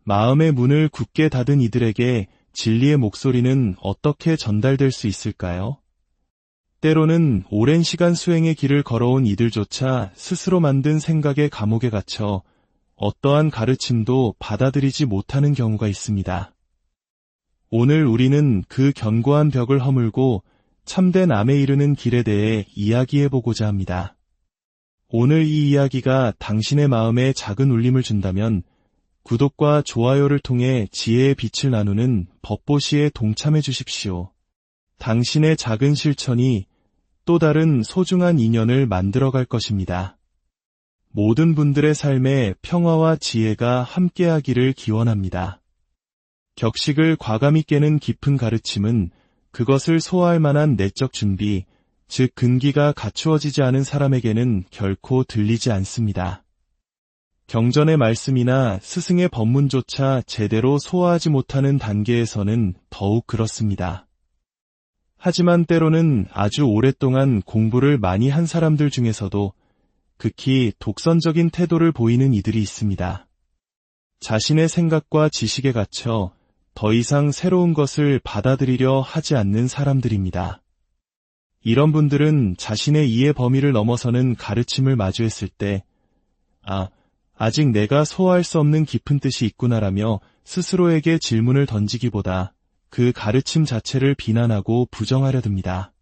마음의 문을 굳게 닫은 이들에게 진리의 목소리는 어떻게 전달될 수 있을까요? 때로는 오랜 시간 수행의 길을 걸어온 이들조차 스스로 만든 생각의 감옥에 갇혀 어떠한 가르침도 받아들이지 못하는 경우가 있습니다. 오늘 우리는 그 견고한 벽을 허물고 참된 암에 이르는 길에 대해 이야기해보고자 합니다. 오늘 이 이야기가 당신의 마음에 작은 울림을 준다면 구독과 좋아요를 통해 지혜의 빛을 나누는 법보시에 동참해 주십시오. 당신의 작은 실천이 또 다른 소중한 인연을 만들어갈 것입니다. 모든 분들의 삶에 평화와 지혜가 함께하기를 기원합니다. 격식을 과감히 깨는 깊은 가르침은 그것을 소화할 만한 내적 준비, 즉 근기가 갖추어지지 않은 사람에게는 결코 들리지 않습니다. 경전의 말씀이나 스승의 법문조차 제대로 소화하지 못하는 단계에서는 더욱 그렇습니다. 하지만 때로는 아주 오랫동안 공부를 많이 한 사람들 중에서도 극히 독선적인 태도를 보이는 이들이 있습니다. 자신의 생각과 지식에 갇혀 더 이상 새로운 것을 받아들이려 하지 않는 사람들입니다. 이런 분들은 자신의 이해 범위를 넘어서는 가르침을 마주했을 때 아직 내가 소화할 수 없는 깊은 뜻이 있구나라며 스스로에게 질문을 던지기보다 그 가르침 자체를 비난하고 부정하려 듭니다.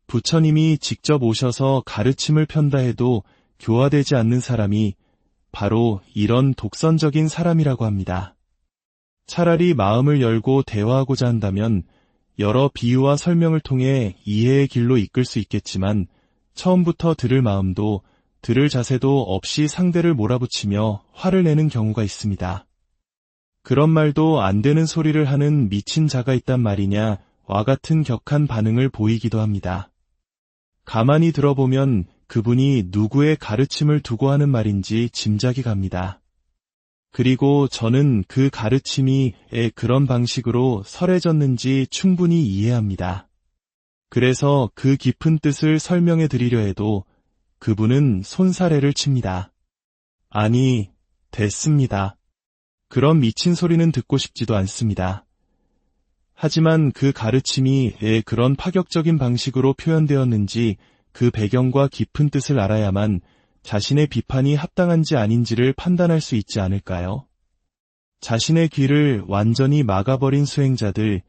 부처님이 직접 오셔서 가르침을 편다 해도 교화되지 않는 사람이 바로 이런 독선적인 사람이라고 합니다. 차라리 마음을 열고 대화하고자 한다면 여러 비유와 설명을 통해 이해의 길로 이끌 수 있겠지만 처음부터 들을 마음도 들을 자세도 없이 상대를 몰아붙이며 화를 내는 경우가 있습니다. 그런 말도 안 되는 소리를 하는 미친 자가 있단 말이냐와 같은 격한 반응을 보이기도 합니다. 가만히 들어보면 그분이 누구의 가르침을 두고 하는 말인지 짐작이 갑니다. 그리고 저는 그 가르침이 그런 방식으로 설해졌는지 충분히 이해합니다. 그래서 그 깊은 뜻을 설명해 드리려 해도 그분은 손사래를 칩니다. 아니, 됐습니다. 그런 미친 소리는 듣고 싶지도 않습니다. 하지만 그 가르침이 그런 파격적인 방식으로 표현되었는지 그 배경과 깊은 뜻을 알아야만 자신의 비판이 합당한지 아닌지를 판단할 수 있지 않을까요? 자신의 귀를 완전히 막아버린 수행자들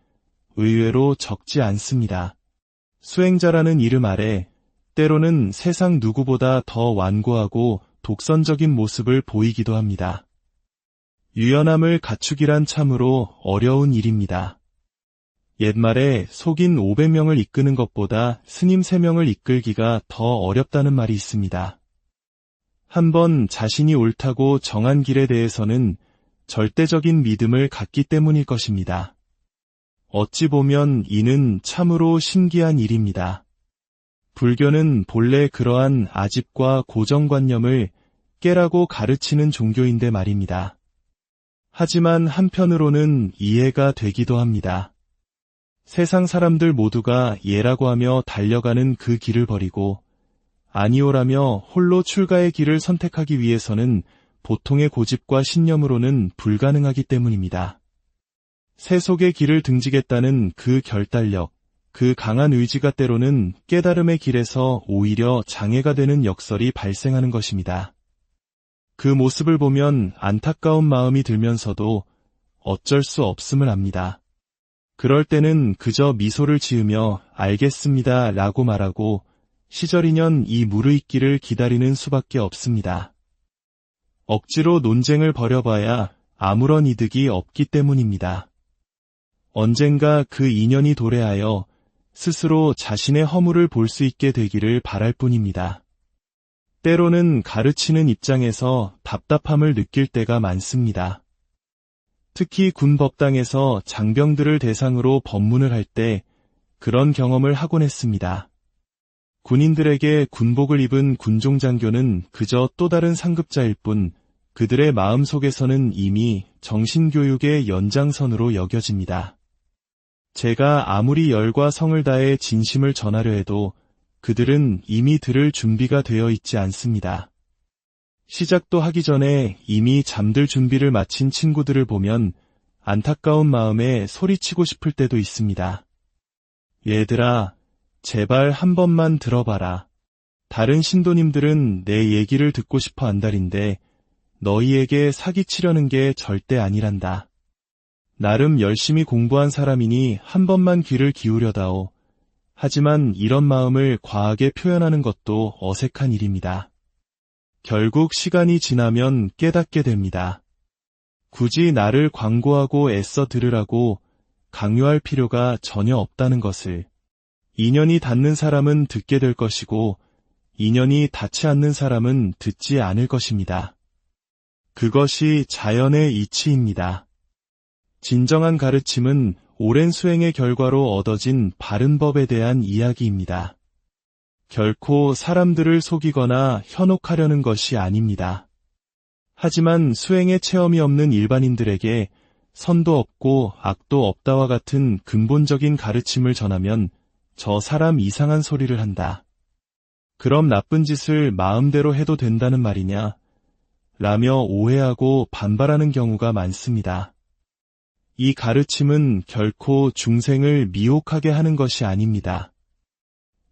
의외로 적지 않습니다. 수행자라는 이름 아래 때로는 세상 누구보다 더 완고하고 독선적인 모습을 보이기도 합니다. 유연함을 갖추기란 참으로 어려운 일입니다. 옛말에 속인 500명을 이끄는 것보다 스님 3명을 이끌기가 더 어렵다는 말이 있습니다. 한번 자신이 옳다고 정한 길에 대해서는 절대적인 믿음을 갖기 때문일 것입니다. 어찌 보면 이는 참으로 신기한 일입니다. 불교는 본래 그러한 아집과 고정관념을 깨라고 가르치는 종교인데 말입니다. 하지만 한편으로는 이해가 되기도 합니다. 세상 사람들 모두가 예라고 하며 달려가는 그 길을 버리고 아니오라며 홀로 출가의 길을 선택하기 위해서는 보통의 고집과 신념으로는 불가능하기 때문입니다. 세속의 길을 등지겠다는 그 결단력, 그 강한 의지가 때로는 깨달음의 길에서 오히려 장애가 되는 역설이 발생하는 것입니다. 그 모습을 보면 안타까운 마음이 들면서도 어쩔 수 없음을 압니다. 그럴 때는 그저 미소를 지으며 알겠습니다 라고 말하고 시절이년 이 무르익기를 기다리는 수밖에 없습니다. 억지로 논쟁을 벌여봐야 아무런 이득이 없기 때문입니다. 언젠가 그 인연이 도래하여 스스로 자신의 허물을 볼 수 있게 되기를 바랄 뿐입니다. 때로는 가르치는 입장에서 답답함을 느낄 때가 많습니다. 특히 군 법당에서 장병들을 대상으로 법문을 할 때 그런 경험을 하곤 했습니다. 군인들에게 군복을 입은 군종장교는 그저 또 다른 상급자일 뿐 그들의 마음속에서는 이미 정신교육의 연장선으로 여겨집니다. 제가 아무리 열과 성을 다해 진심을 전하려 해도 그들은 이미 들을 준비가 되어 있지 않습니다. 시작도 하기 전에 이미 잠들 준비를 마친 친구들을 보면 안타까운 마음에 소리치고 싶을 때도 있습니다. 얘들아, 제발 한 번만 들어봐라. 다른 신도님들은 내 얘기를 듣고 싶어 안달인데 너희에게 사기치려는 게 절대 아니란다. 나름 열심히 공부한 사람이니 한 번만 귀를 기울여다오. 하지만 이런 마음을 과하게 표현하는 것도 어색한 일입니다. 결국 시간이 지나면 깨닫게 됩니다. 굳이 나를 광고하고 애써 들으라고 강요할 필요가 전혀 없다는 것을. 인연이 닿는 사람은 듣게 될 것이고 인연이 닿지 않는 사람은 듣지 않을 것입니다. 그것이 자연의 이치입니다. 진정한 가르침은 오랜 수행의 결과로 얻어진 바른 법에 대한 이야기입니다. 결코 사람들을 속이거나 현혹하려는 것이 아닙니다. 하지만 수행의 체험이 없는 일반인들에게 선도 없고 악도 없다와 같은 근본적인 가르침을 전하면 저 사람 이상한 소리를 한다. 그럼 나쁜 짓을 마음대로 해도 된다는 말이냐? 라며 오해하고 반발하는 경우가 많습니다. 이 가르침은 결코 중생을 미혹하게 하는 것이 아닙니다.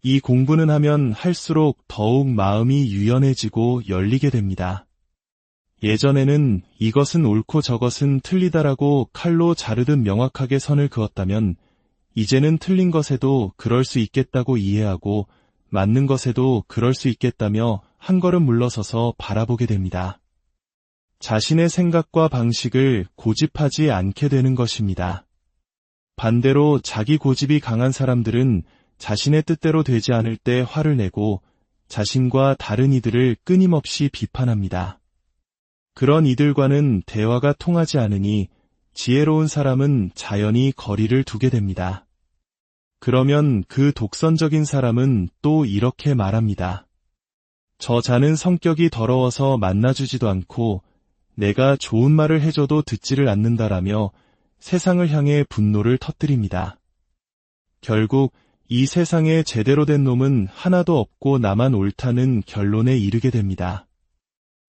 이 공부는 하면 할수록 더욱 마음이 유연해지고 열리게 됩니다. 예전에는 이것은 옳고 저것은 틀리다라고 칼로 자르듯 명확하게 선을 그었다면 이제는 틀린 것에도 그럴 수 있겠다고 이해하고 맞는 것에도 그럴 수 있겠다며 한 걸음 물러서서 바라보게 됩니다. 자신의 생각과 방식을 고집하지 않게 되는 것입니다. 반대로 자기 고집이 강한 사람들은 자신의 뜻대로 되지 않을 때 화를 내고 자신과 다른 이들을 끊임없이 비판합니다. 그런 이들과는 대화가 통하지 않으니 지혜로운 사람은 자연히 거리를 두게 됩니다. 그러면 그 독선적인 사람은 또 이렇게 말합니다. 저 자는 성격이 더러워서 만나주지도 않고 내가 좋은 말을 해줘도 듣지를 않는다라며 세상을 향해 분노를 터뜨립니다. 결국 이 세상에 제대로 된 놈은 하나도 없고 나만 옳다는 결론에 이르게 됩니다.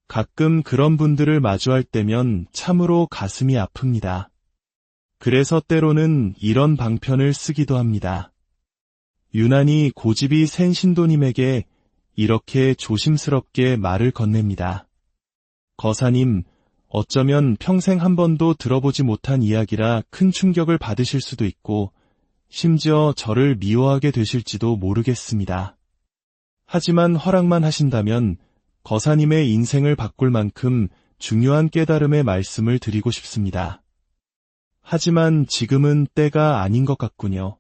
가끔 그런 분들을 마주할 때면 참으로 가슴이 아픕니다. 그래서 때로는 이런 방편을 쓰기도 합니다. 유난히 고집이 센 신도님에게 이렇게 조심스럽게 말을 건넵니다. 거사님, 어쩌면 평생 한 번도 들어보지 못한 이야기라 큰 충격을 받으실 수도 있고 심지어 저를 미워하게 되실지도 모르겠습니다. 하지만 허락만 하신다면 거사님의 인생을 바꿀 만큼 중요한 깨달음의 말씀을 드리고 싶습니다. 하지만 지금은 때가 아닌 것 같군요.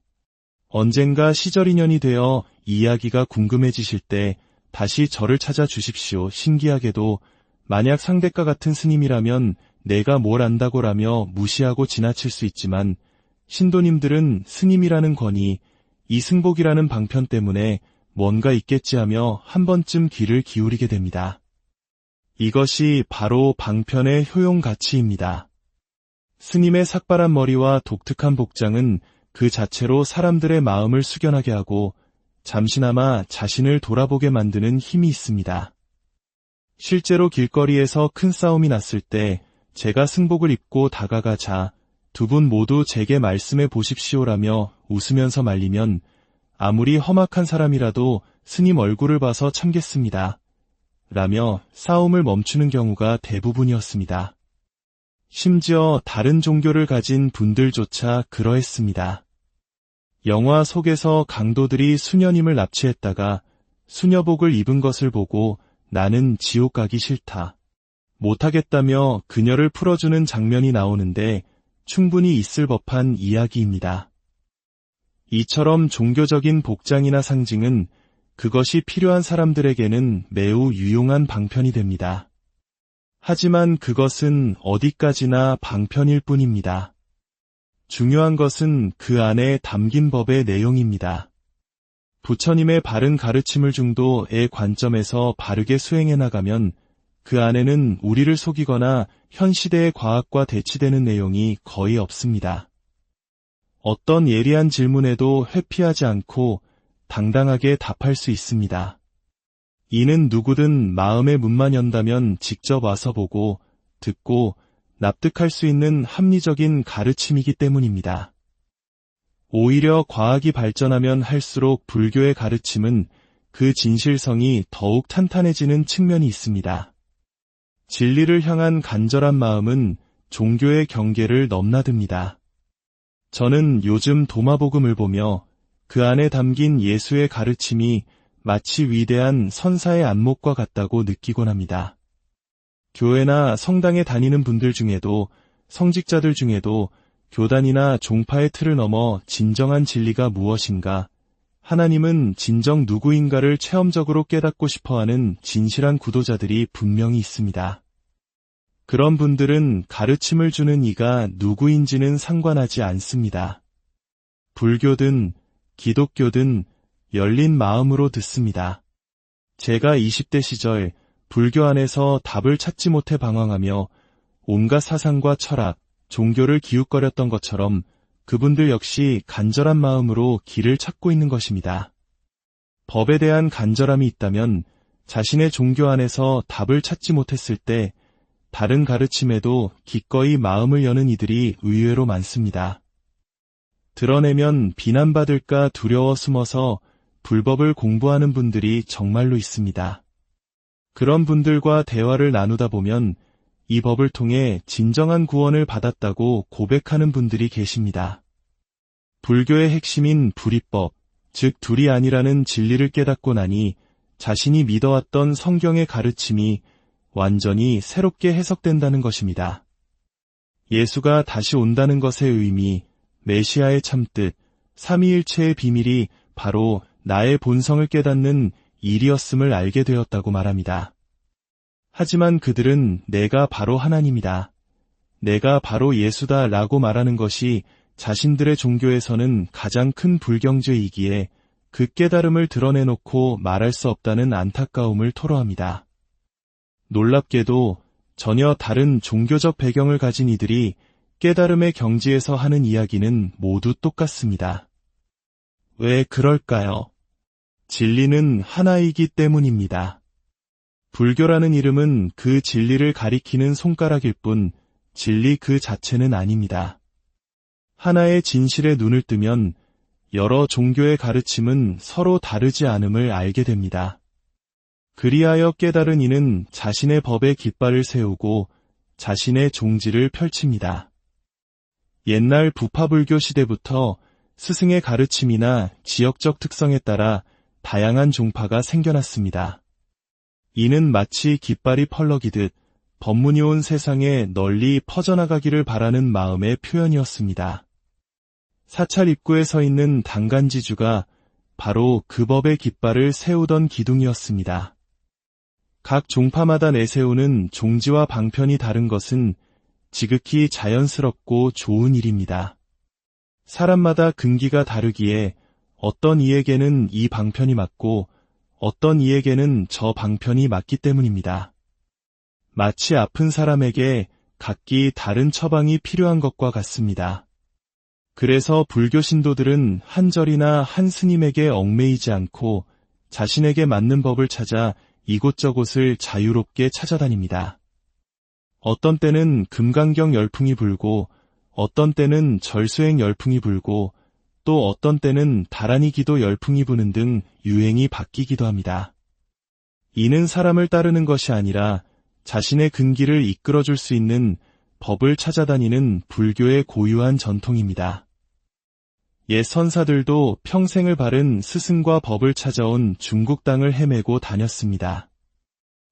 언젠가 시절 인연이 되어 이야기가 궁금해지실 때 다시 저를 찾아주십시오. 신기하게도 만약 상대가 같은 스님이라면 내가 뭘 안다고라며 무시하고 지나칠 수 있지만 신도님들은 스님이라는 권위, 이승복이라는 방편 때문에 뭔가 있겠지 하며 한 번쯤 귀를 기울이게 됩니다. 이것이 바로 방편의 효용 가치입니다. 스님의 삭발한 머리와 독특한 복장은 그 자체로 사람들의 마음을 숙연하게 하고 잠시나마 자신을 돌아보게 만드는 힘이 있습니다. 실제로 길거리에서 큰 싸움이 났을 때 제가 승복을 입고 다가가자 두 분 모두 제게 말씀해 보십시오라며 웃으면서 말리면 아무리 험악한 사람이라도 스님 얼굴을 봐서 참겠습니다. 라며 싸움을 멈추는 경우가 대부분이었습니다. 심지어 다른 종교를 가진 분들조차 그러했습니다. 영화 속에서 강도들이 수녀님을 납치했다가 수녀복을 입은 것을 보고 나는 지옥 가기 싫다. 못하겠다며 그녀를 풀어주는 장면이 나오는데 충분히 있을 법한 이야기입니다. 이처럼 종교적인 복장이나 상징은 그것이 필요한 사람들에게는 매우 유용한 방편이 됩니다. 하지만 그것은 어디까지나 방편일 뿐입니다. 중요한 것은 그 안에 담긴 법의 내용입니다. 부처님의 바른 가르침을 중도의 관점에서 바르게 수행해 나가면 그 안에는 우리를 속이거나 현 시대의 과학과 대치되는 내용이 거의 없습니다. 어떤 예리한 질문에도 회피하지 않고 당당하게 답할 수 있습니다. 이는 누구든 마음의 문만 연다면 직접 와서 보고, 듣고, 납득할 수 있는 합리적인 가르침이기 때문입니다. 오히려 과학이 발전하면 할수록 불교의 가르침은 그 진실성이 더욱 탄탄해지는 측면이 있습니다. 진리를 향한 간절한 마음은 종교의 경계를 넘나듭니다. 저는 요즘 도마복음을 보며 그 안에 담긴 예수의 가르침이 마치 위대한 선사의 안목과 같다고 느끼곤 합니다. 교회나 성당에 다니는 분들 중에도, 성직자들 중에도 교단이나 종파의 틀을 넘어 진정한 진리가 무엇인가, 하나님은 진정 누구인가를 체험적으로 깨닫고 싶어하는 진실한 구도자들이 분명히 있습니다. 그런 분들은 가르침을 주는 이가 누구인지는 상관하지 않습니다. 불교든 기독교든 열린 마음으로 듣습니다. 제가 20대 시절 불교 안에서 답을 찾지 못해 방황하며 온갖 사상과 철학, 종교를 기웃거렸던 것처럼 그분들 역시 간절한 마음으로 길을 찾고 있는 것입니다. 법에 대한 간절함이 있다면 자신의 종교 안에서 답을 찾지 못했을 때 다른 가르침에도 기꺼이 마음을 여는 이들이 의외로 많습니다. 드러내면 비난받을까 두려워 숨어서 불법을 공부하는 분들이 정말로 있습니다. 그런 분들과 대화를 나누다 보면 이 법을 통해 진정한 구원을 받았다고 고백하는 분들이 계십니다. 불교의 핵심인 불이법, 즉 둘이 아니라는 진리를 깨닫고 나니 자신이 믿어왔던 성경의 가르침이 완전히 새롭게 해석된다는 것입니다. 예수가 다시 온다는 것의 의미, 메시아의 참뜻, 삼위일체의 비밀이 바로 나의 본성을 깨닫는 일이었음을 알게 되었다고 말합니다. 하지만 그들은 내가 바로 하나님이다, 내가 바로 예수다 라고 말하는 것이 자신들의 종교에서는 가장 큰 불경죄이기에 그 깨달음을 드러내놓고 말할 수 없다는 안타까움을 토로합니다. 놀랍게도 전혀 다른 종교적 배경을 가진 이들이 깨달음의 경지에서 하는 이야기는 모두 똑같습니다. 왜 그럴까요? 진리는 하나이기 때문입니다. 불교라는 이름은 그 진리를 가리키는 손가락일 뿐 진리 그 자체는 아닙니다. 하나의 진실에 눈을 뜨면 여러 종교의 가르침은 서로 다르지 않음을 알게 됩니다. 그리하여 깨달은 이는 자신의 법에 깃발을 세우고 자신의 종지를 펼칩니다. 옛날 부파불교 시대부터 스승의 가르침이나 지역적 특성에 따라 다양한 종파가 생겨났습니다. 이는 마치 깃발이 펄럭이듯 법문이 온 세상에 널리 퍼져나가기를 바라는 마음의 표현이었습니다. 사찰 입구에 서 있는 당간지주가 바로 그 법의 깃발을 세우던 기둥이었습니다. 각 종파마다 내세우는 종지와 방편이 다른 것은 지극히 자연스럽고 좋은 일입니다. 사람마다 근기가 다르기에 어떤 이에게는 이 방편이 맞고 어떤 이에게는 저 방편이 맞기 때문입니다. 마치 아픈 사람에게 각기 다른 처방이 필요한 것과 같습니다. 그래서 불교 신도들은 한 절이나 한 스님에게 얽매이지 않고 자신에게 맞는 법을 찾아 이곳저곳을 자유롭게 찾아다닙니다. 어떤 때는 금강경 열풍이 불고 어떤 때는 절수행 열풍이 불고 또 어떤 때는 다라니 기도 열풍이 부는 등 유행이 바뀌기도 합니다. 이는 사람을 따르는 것이 아니라 자신의 근기를 이끌어줄 수 있는 법을 찾아다니는 불교의 고유한 전통입니다. 옛 선사들도 평생을 바른 스승과 법을 찾아온 중국 땅을 헤매고 다녔습니다.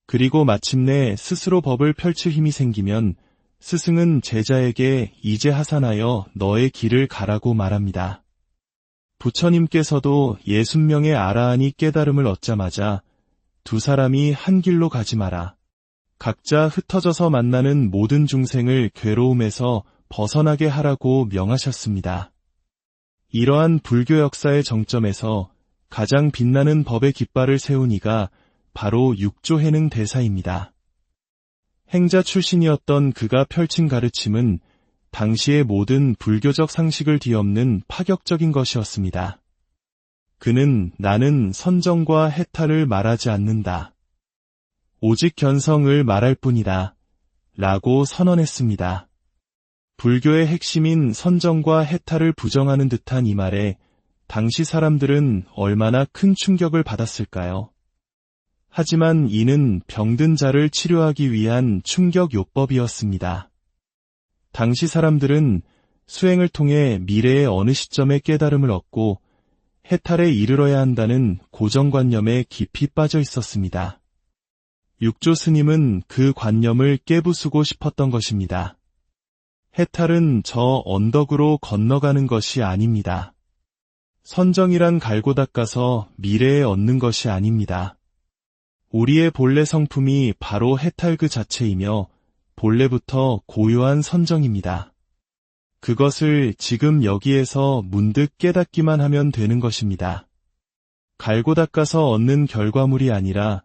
그리고 마침내 스스로 법을 펼칠 힘이 생기면 스승은 제자에게 이제 하산하여 너의 길을 가라고 말합니다. 부처님께서도 60명의 아라한이 깨달음을 얻자마자 두 사람이 한 길로 가지 마라. 각자 흩어져서 만나는 모든 중생을 괴로움에서 벗어나게 하라고 명하셨습니다. 이러한 불교 역사의 정점에서 가장 빛나는 법의 깃발을 세운 이가 바로 육조해능 대사입니다. 행자 출신이었던 그가 펼친 가르침은 당시의 모든 불교적 상식을 뒤엎는 파격적인 것이었습니다. 그는 나는 선정과 해탈을 말하지 않는다. 오직 견성을 말할 뿐이다. 라고 선언했습니다. 불교의 핵심인 선정과 해탈을 부정하는 듯한 이 말에 당시 사람들은 얼마나 큰 충격을 받았을까요? 하지만 이는 병든 자를 치료하기 위한 충격요법이었습니다. 당시 사람들은 수행을 통해 미래의 어느 시점에 깨달음을 얻고 해탈에 이르러야 한다는 고정관념에 깊이 빠져 있었습니다. 육조 스님은 그 관념을 깨부수고 싶었던 것입니다. 해탈은 저 언덕으로 건너가는 것이 아닙니다. 선정이란 갈고 닦아서 미래에 얻는 것이 아닙니다. 우리의 본래 성품이 바로 해탈 그 자체이며 본래부터 고유한 선정입니다. 그것을 지금 여기에서 문득 깨닫기만 하면 되는 것입니다. 갈고 닦아서 얻는 결과물이 아니라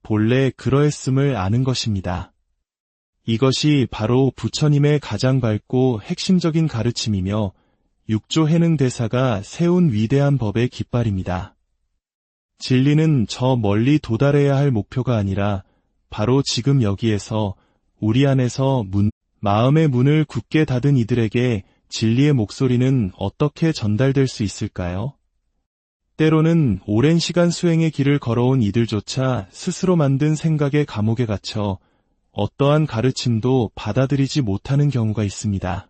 본래 그러했음을 아는 것입니다. 이것이 바로 부처님의 가장 밝고 핵심적인 가르침이며 육조 해능 대사가 세운 위대한 법의 깃발입니다. 진리는 저 멀리 도달해야 할 목표가 아니라 바로 지금 여기에서 우리 안에서 마음의 문을 굳게 닫은 이들에게 진리의 목소리는 어떻게 전달될 수 있을까요? 때로는 오랜 시간 수행의 길을 걸어온 이들조차 스스로 만든 생각의 감옥에 갇혀 어떠한 가르침도 받아들이지 못하는 경우가 있습니다.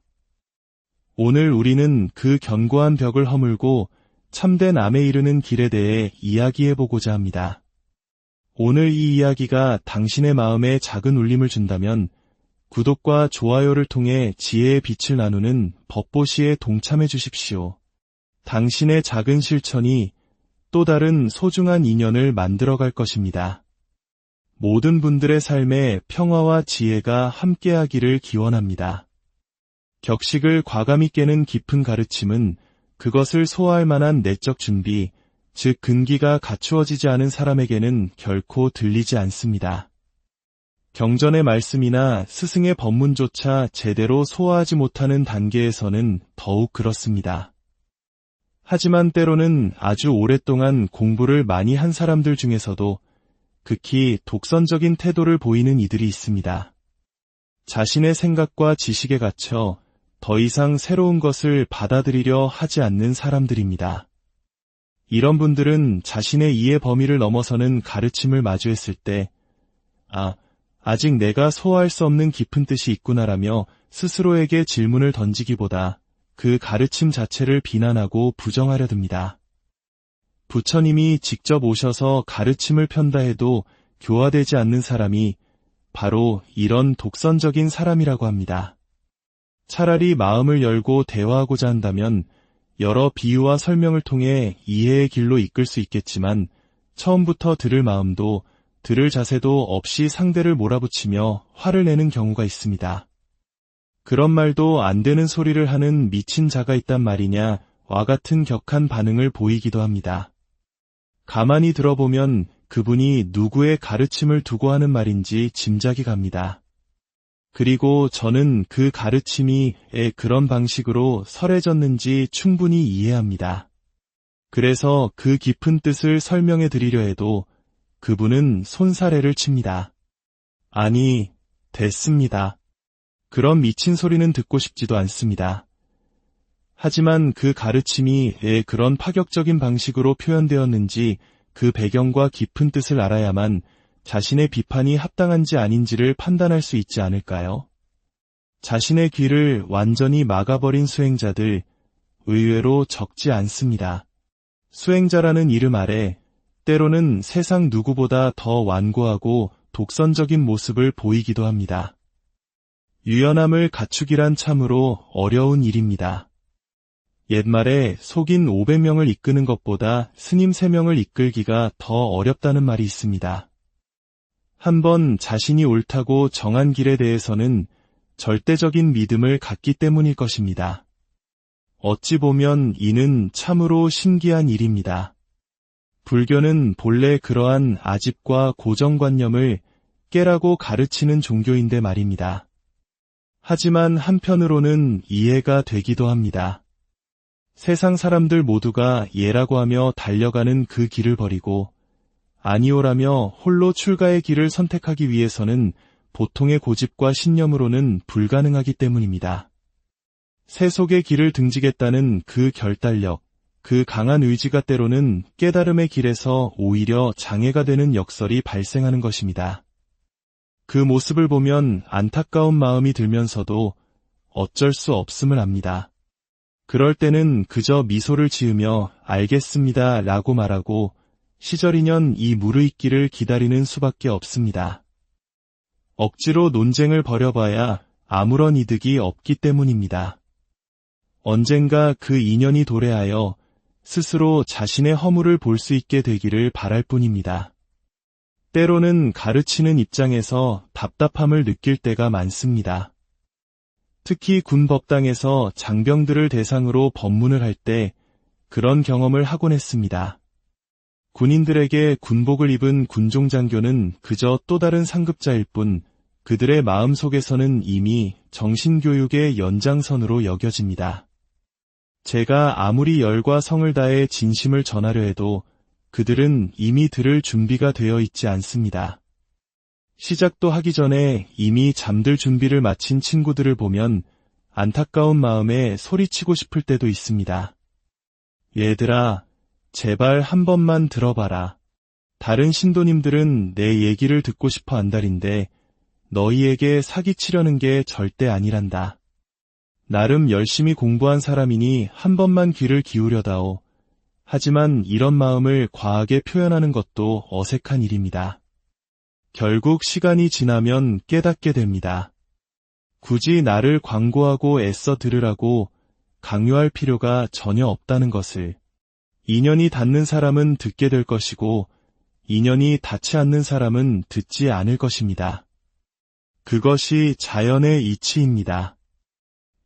오늘 우리는 그 견고한 벽을 허물고 참된 암에 이르는 길에 대해 이야기해보고자 합니다. 오늘 이 이야기가 당신의 마음에 작은 울림을 준다면 구독과 좋아요를 통해 지혜의 빛을 나누는 법보시에 동참해 주십시오. 당신의 작은 실천이 또 다른 소중한 인연을 만들어갈 것입니다. 모든 분들의 삶에 평화와 지혜가 함께하기를 기원합니다. 격식을 과감히 깨는 깊은 가르침은 그것을 소화할 만한 내적 준비, 즉 근기가 갖추어지지 않은 사람에게는 결코 들리지 않습니다. 경전의 말씀이나 스승의 법문조차 제대로 소화하지 못하는 단계에서는 더욱 그렇습니다. 하지만 때로는 아주 오랫동안 공부를 많이 한 사람들 중에서도 극히 독선적인 태도를 보이는 이들이 있습니다. 자신의 생각과 지식에 갇혀 더 이상 새로운 것을 받아들이려 하지 않는 사람들입니다. 이런 분들은 자신의 이해 범위를 넘어서는 가르침을 마주했을 때 아직 내가 소화할 수 없는 깊은 뜻이 있구나라며 스스로에게 질문을 던지기보다 그 가르침 자체를 비난하고 부정하려 듭니다. 부처님이 직접 오셔서 가르침을 편다 해도 교화되지 않는 사람이 바로 이런 독선적인 사람이라고 합니다. 차라리 마음을 열고 대화하고자 한다면 여러 비유와 설명을 통해 이해의 길로 이끌 수 있겠지만 처음부터 들을 마음도 들을 자세도 없이 상대를 몰아붙이며 화를 내는 경우가 있습니다. 그런 말도 안 되는 소리를 하는 미친 자가 있단 말이냐 와 같은 격한 반응을 보이기도 합니다. 가만히 들어보면 그분이 누구의 가르침을 두고 하는 말인지 짐작이 갑니다. 그리고 저는 그 가르침이 그런 방식으로 설해졌는지 충분히 이해합니다. 그래서 그 깊은 뜻을 설명해 드리려 해도 그분은 손사래를 칩니다. 아니, 됐습니다. 그런 미친 소리는 듣고 싶지도 않습니다. 하지만 그 가르침이 왜 그런 파격적인 방식으로 표현되었는지 그 배경과 깊은 뜻을 알아야만 자신의 비판이 합당한지 아닌지를 판단할 수 있지 않을까요? 자신의 귀를 완전히 막아버린 수행자들 의외로 적지 않습니다. 수행자라는 이름 아래 때로는 세상 누구보다 더 완고하고 독선적인 모습을 보이기도 합니다. 유연함을 갖추기란 참으로 어려운 일입니다. 옛말에 속인 500명을 이끄는 것보다 스님 3명을 이끌기가 더 어렵다는 말이 있습니다. 한번 자신이 옳다고 정한 길에 대해서는 절대적인 믿음을 갖기 때문일 것입니다. 어찌 보면 이는 참으로 신기한 일입니다. 불교는 본래 그러한 아집과 고정관념을 깨라고 가르치는 종교인데 말입니다. 하지만 한편으로는 이해가 되기도 합니다. 세상 사람들 모두가 예라고 하며 달려가는 그 길을 버리고 아니오라며 홀로 출가의 길을 선택하기 위해서는 보통의 고집과 신념으로는 불가능하기 때문입니다. 세속의 길을 등지겠다는 그 결단력, 그 강한 의지가 때로는 깨달음의 길에서 오히려 장애가 되는 역설이 발생하는 것입니다. 그 모습을 보면 안타까운 마음이 들면서도 어쩔 수 없음을 압니다. 그럴 때는 그저 미소를 지으며 알겠습니다 라고 말하고 시절이년 이 무르익기를 기다리는 수밖에 없습니다. 억지로 논쟁을 벌여봐야 아무런 이득이 없기 때문입니다. 언젠가 그 인연이 도래하여 스스로 자신의 허물을 볼 수 있게 되기를 바랄 뿐입니다. 때로는 가르치는 입장에서 답답함을 느낄 때가 많습니다. 특히 군법당에서 장병들을 대상으로 법문을 할 때 그런 경험을 하곤 했습니다. 군인들에게 군복을 입은 군종장교는 그저 또 다른 상급자일 뿐 그들의 마음속에서는 이미 정신교육의 연장선으로 여겨집니다. 제가 아무리 열과 성을 다해 진심을 전하려 해도 그들은 이미 들을 준비가 되어 있지 않습니다. 시작도 하기 전에 이미 잠들 준비를 마친 친구들을 보면 안타까운 마음에 소리치고 싶을 때도 있습니다. 얘들아, 제발 한 번만 들어봐라. 다른 신도님들은 내 얘기를 듣고 싶어 한달인데 너희에게 사기치려는 게 절대 아니란다. 나름 열심히 공부한 사람이니 한 번만 귀를 기울여다오. 하지만 이런 마음을 과하게 표현하는 것도 어색한 일입니다. 결국 시간이 지나면 깨닫게 됩니다. 굳이 나를 광고하고 애써 들으라고 강요할 필요가 전혀 없다는 것을. 인연이 닿는 사람은 듣게 될 것이고 인연이 닿지 않는 사람은 듣지 않을 것입니다. 그것이 자연의 이치입니다.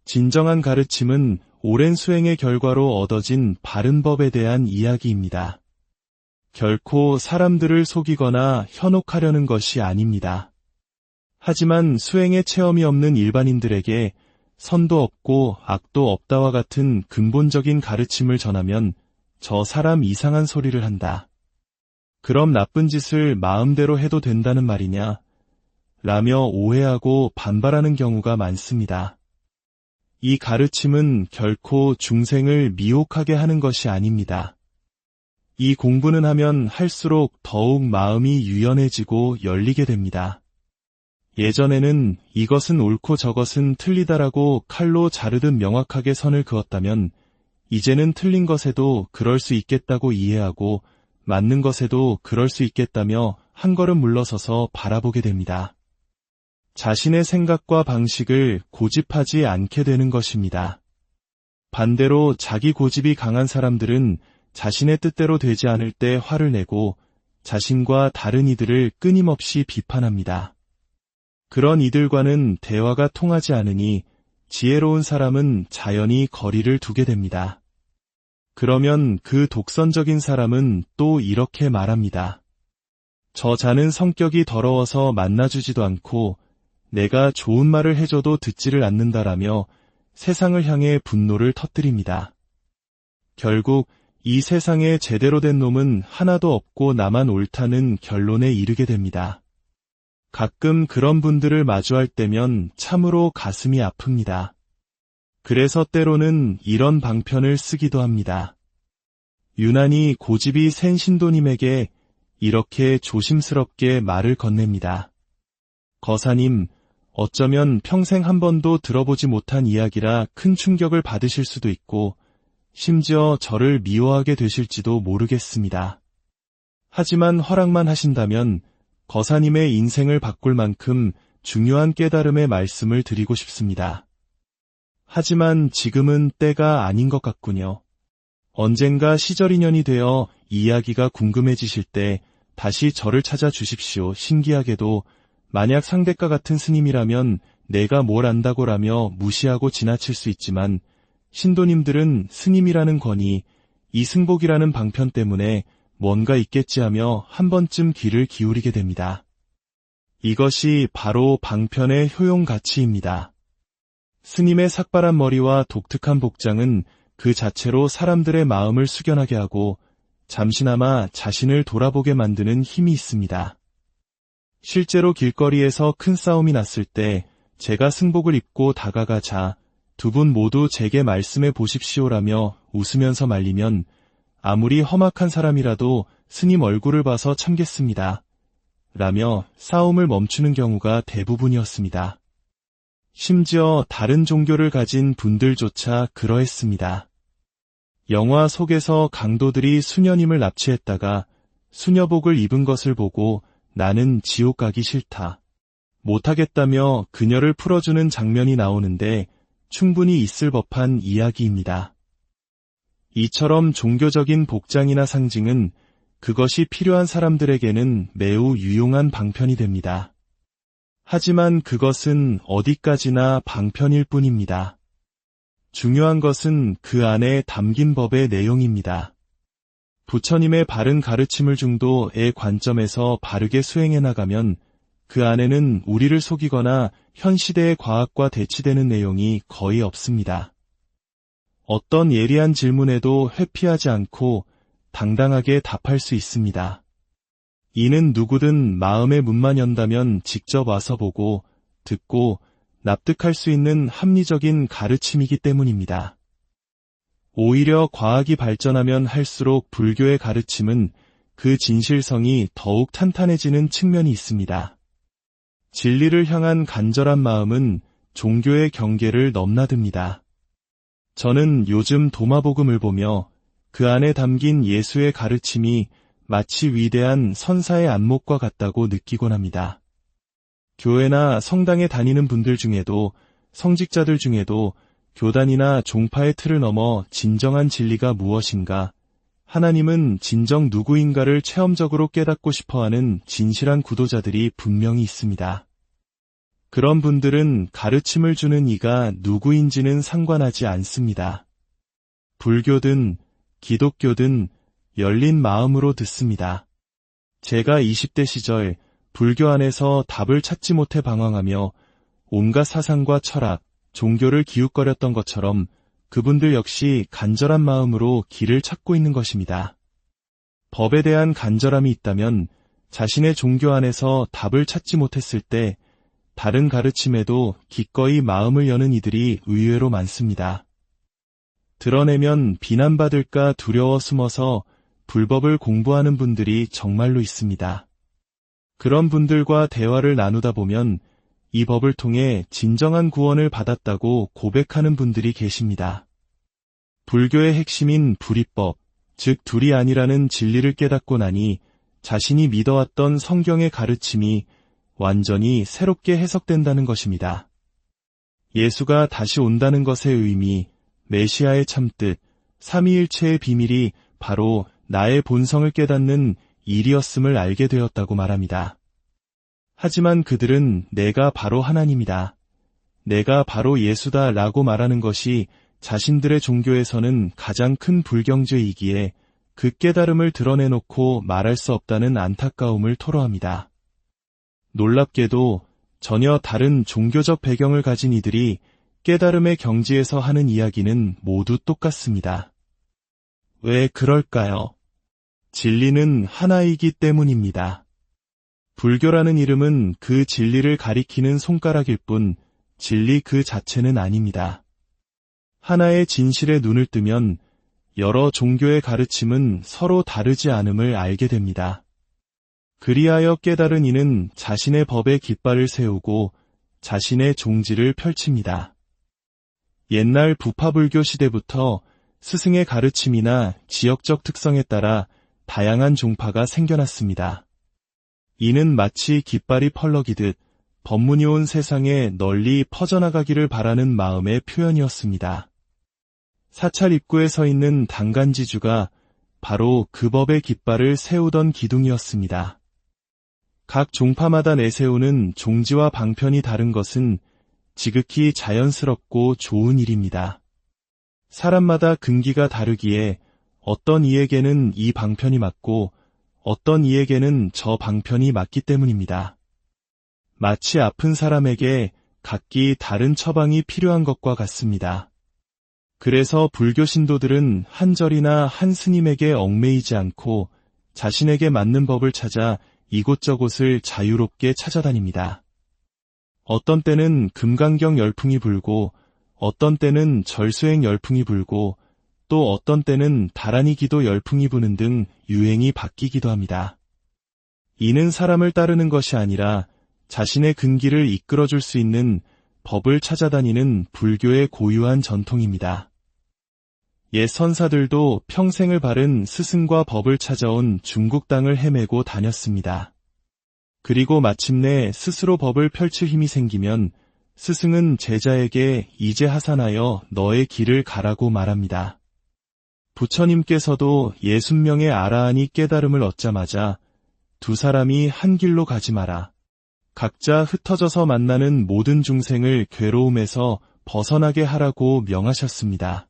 진정한 가르침은 오랜 수행의 결과로 얻어진 바른 법에 대한 이야기입니다. 결코 사람들을 속이거나 현혹하려는 것이 아닙니다. 하지만 수행의 체험이 없는 일반인들에게 선도 없고 악도 없다와 같은 근본적인 가르침을 전하면 저 사람 이상한 소리를 한다. 그럼 나쁜 짓을 마음대로 해도 된다는 말이냐? 라며 오해하고 반발하는 경우가 많습니다. 이 가르침은 결코 중생을 미혹하게 하는 것이 아닙니다. 이 공부는 하면 할수록 더욱 마음이 유연해지고 열리게 됩니다. 예전에는 이것은 옳고 저것은 틀리다라고 칼로 자르듯 명확하게 선을 그었다면 이제는 틀린 것에도 그럴 수 있겠다고 이해하고 맞는 것에도 그럴 수 있겠다며 한 걸음 물러서서 바라보게 됩니다. 자신의 생각과 방식을 고집하지 않게 되는 것입니다. 반대로 자기 고집이 강한 사람들은 자신의 뜻대로 되지 않을 때 화를 내고 자신과 다른 이들을 끊임없이 비판합니다. 그런 이들과는 대화가 통하지 않으니 지혜로운 사람은 자연히 거리를 두게 됩니다. 그러면 그 독선적인 사람은 또 이렇게 말합니다. 저 자는 성격이 더러워서 만나주지도 않고 내가 좋은 말을 해줘도 듣지를 않는다라며 세상을 향해 분노를 터뜨립니다. 결국 이 세상에 제대로 된 놈은 하나도 없고 나만 옳다는 결론에 이르게 됩니다. 가끔 그런 분들을 마주할 때면 참으로 가슴이 아픕니다. 그래서 때로는 이런 방편을 쓰기도 합니다. 유난히 고집이 센 신도님에게 이렇게 조심스럽게 말을 건넵니다. 거사님, 어쩌면 평생 한 번도 들어보지 못한 이야기라 큰 충격을 받으실 수도 있고 심지어 저를 미워하게 되실지도 모르겠습니다. 하지만 허락만 하신다면 거사님의 인생을 바꿀 만큼 중요한 깨달음의 말씀을 드리고 싶습니다. 하지만 지금은 때가 아닌 것 같군요. 언젠가 시절 인연이 되어 이야기가 궁금해지실 때 다시 저를 찾아주십시오. 신기하게도 만약 상대과 같은 스님이라면 내가 뭘 안다고라며 무시하고 지나칠 수 있지만 신도님들은 스님이라는 권위, 이승복이라는 방편 때문에 뭔가 있겠지 하며 한 번쯤 귀를 기울이게 됩니다. 이것이 바로 방편의 효용 가치입니다. 스님의 삭발한 머리와 독특한 복장은 그 자체로 사람들의 마음을 숙연하게 하고 잠시나마 자신을 돌아보게 만드는 힘이 있습니다. 실제로 길거리에서 큰 싸움이 났을 때 제가 승복을 입고 다가가자 두 분 모두 제게 말씀해 보십시오라며 웃으면서 말리면 아무리 험악한 사람이라도 스님 얼굴을 봐서 참겠습니다. 라며 싸움을 멈추는 경우가 대부분이었습니다. 심지어 다른 종교를 가진 분들조차 그러했습니다. 영화 속에서 강도들이 수녀님을 납치했다가 수녀복을 입은 것을 보고 나는 지옥 가기 싫다. 못하겠다며 그녀를 풀어주는 장면이 나오는데 충분히 있을 법한 이야기입니다. 이처럼 종교적인 복장이나 상징은 그것이 필요한 사람들에게는 매우 유용한 방편이 됩니다. 하지만 그것은 어디까지나 방편일 뿐입니다. 중요한 것은 그 안에 담긴 법의 내용입니다. 부처님의 바른 가르침을 중도의 관점에서 바르게 수행해 나가면 그 안에는 우리를 속이거나 현 시대의 과학과 대치되는 내용이 거의 없습니다. 어떤 예리한 질문에도 회피하지 않고 당당하게 답할 수 있습니다. 이는 누구든 마음의 문만 연다면 직접 와서 보고, 듣고, 납득할 수 있는 합리적인 가르침이기 때문입니다. 오히려 과학이 발전하면 할수록 불교의 가르침은 그 진실성이 더욱 탄탄해지는 측면이 있습니다. 진리를 향한 간절한 마음은 종교의 경계를 넘나듭니다. 저는 요즘 도마복음을 보며 그 안에 담긴 예수의 가르침이 마치 위대한 선사의 안목과 같다고 느끼곤 합니다. 교회나 성당에 다니는 분들 중에도 성직자들 중에도 교단이나 종파의 틀을 넘어 진정한 진리가 무엇인가, 하나님은 진정 누구인가를 체험적으로 깨닫고 싶어하는 진실한 구도자들이 분명히 있습니다. 그런 분들은 가르침을 주는 이가 누구인지는 상관하지 않습니다. 불교든 기독교든 열린 마음으로 듣습니다. 제가 20대 시절 불교 안에서 답을 찾지 못해 방황하며 온갖 사상과 철학, 종교를 기웃거렸던 것처럼 그분들 역시 간절한 마음으로 길을 찾고 있는 것입니다. 법에 대한 간절함이 있다면 자신의 종교 안에서 답을 찾지 못했을 때 다른 가르침에도 기꺼이 마음을 여는 이들이 의외로 많습니다. 드러내면 비난받을까 두려워 숨어서 불법을 공부하는 분들이 정말로 있습니다. 그런 분들과 대화를 나누다 보면 이 법을 통해 진정한 구원을 받았다고 고백하는 분들이 계십니다. 불교의 핵심인 불이법, 즉 둘이 아니라는 진리를 깨닫고 나니 자신이 믿어왔던 성경의 가르침이 완전히 새롭게 해석된다는 것입니다. 예수가 다시 온다는 것의 의미, 메시아의 참뜻, 삼위일체의 비밀이 바로 나의 본성을 깨닫는 일이었음을 알게 되었다고 말합니다. 하지만 그들은 내가 바로 하나님이다, 내가 바로 예수다 라고 말하는 것이 자신들의 종교에서는 가장 큰 불경죄이기에 그 깨달음을 드러내놓고 말할 수 없다는 안타까움을 토로합니다. 놀랍게도 전혀 다른 종교적 배경을 가진 이들이 깨달음의 경지에서 하는 이야기는 모두 똑같습니다. 왜 그럴까요? 진리는 하나이기 때문입니다. 불교라는 이름은 그 진리를 가리키는 손가락일 뿐 진리 그 자체는 아닙니다. 하나의 진실에 눈을 뜨면 여러 종교의 가르침은 서로 다르지 않음을 알게 됩니다. 그리하여 깨달은 이는 자신의 법에 깃발을 세우고 자신의 종지를 펼칩니다. 옛날 부파불교 시대부터 스승의 가르침이나 지역적 특성에 따라 다양한 종파가 생겨났습니다. 이는 마치 깃발이 펄럭이듯 법문이 온 세상에 널리 퍼져나가기를 바라는 마음의 표현이었습니다. 사찰 입구에 서 있는 당간지주가 바로 그 법의 깃발을 세우던 기둥이었습니다. 각 종파마다 내세우는 종지와 방편이 다른 것은 지극히 자연스럽고 좋은 일입니다. 사람마다 근기가 다르기에 어떤 이에게는 이 방편이 맞고 어떤 이에게는 저 방편이 맞기 때문입니다. 마치 아픈 사람에게 각기 다른 처방이 필요한 것과 같습니다. 그래서 불교 신도들은 한 절이나 한 스님에게 얽매이지 않고 자신에게 맞는 법을 찾아 이곳저곳을 자유롭게 찾아다닙니다. 어떤 때는 금강경 열풍이 불고, 어떤 때는 절수행 열풍이 불고, 또 어떤 때는 다라니 기도 열풍이 부는 등 유행이 바뀌기도 합니다. 이는 사람을 따르는 것이 아니라 자신의 근기를 이끌어줄 수 있는 법을 찾아다니는 불교의 고유한 전통입니다. 옛 선사들도 평생을 바른 스승과 법을 찾아온 중국 땅을 헤매고 다녔습니다. 그리고 마침내 스스로 법을 펼칠 힘이 생기면 스승은 제자에게 이제 하산하여 너의 길을 가라고 말합니다. 부처님께서도 60명의 아라한이 깨달음을 얻자마자 두 사람이 한 길로 가지 마라. 각자 흩어져서 만나는 모든 중생을 괴로움에서 벗어나게 하라고 명하셨습니다.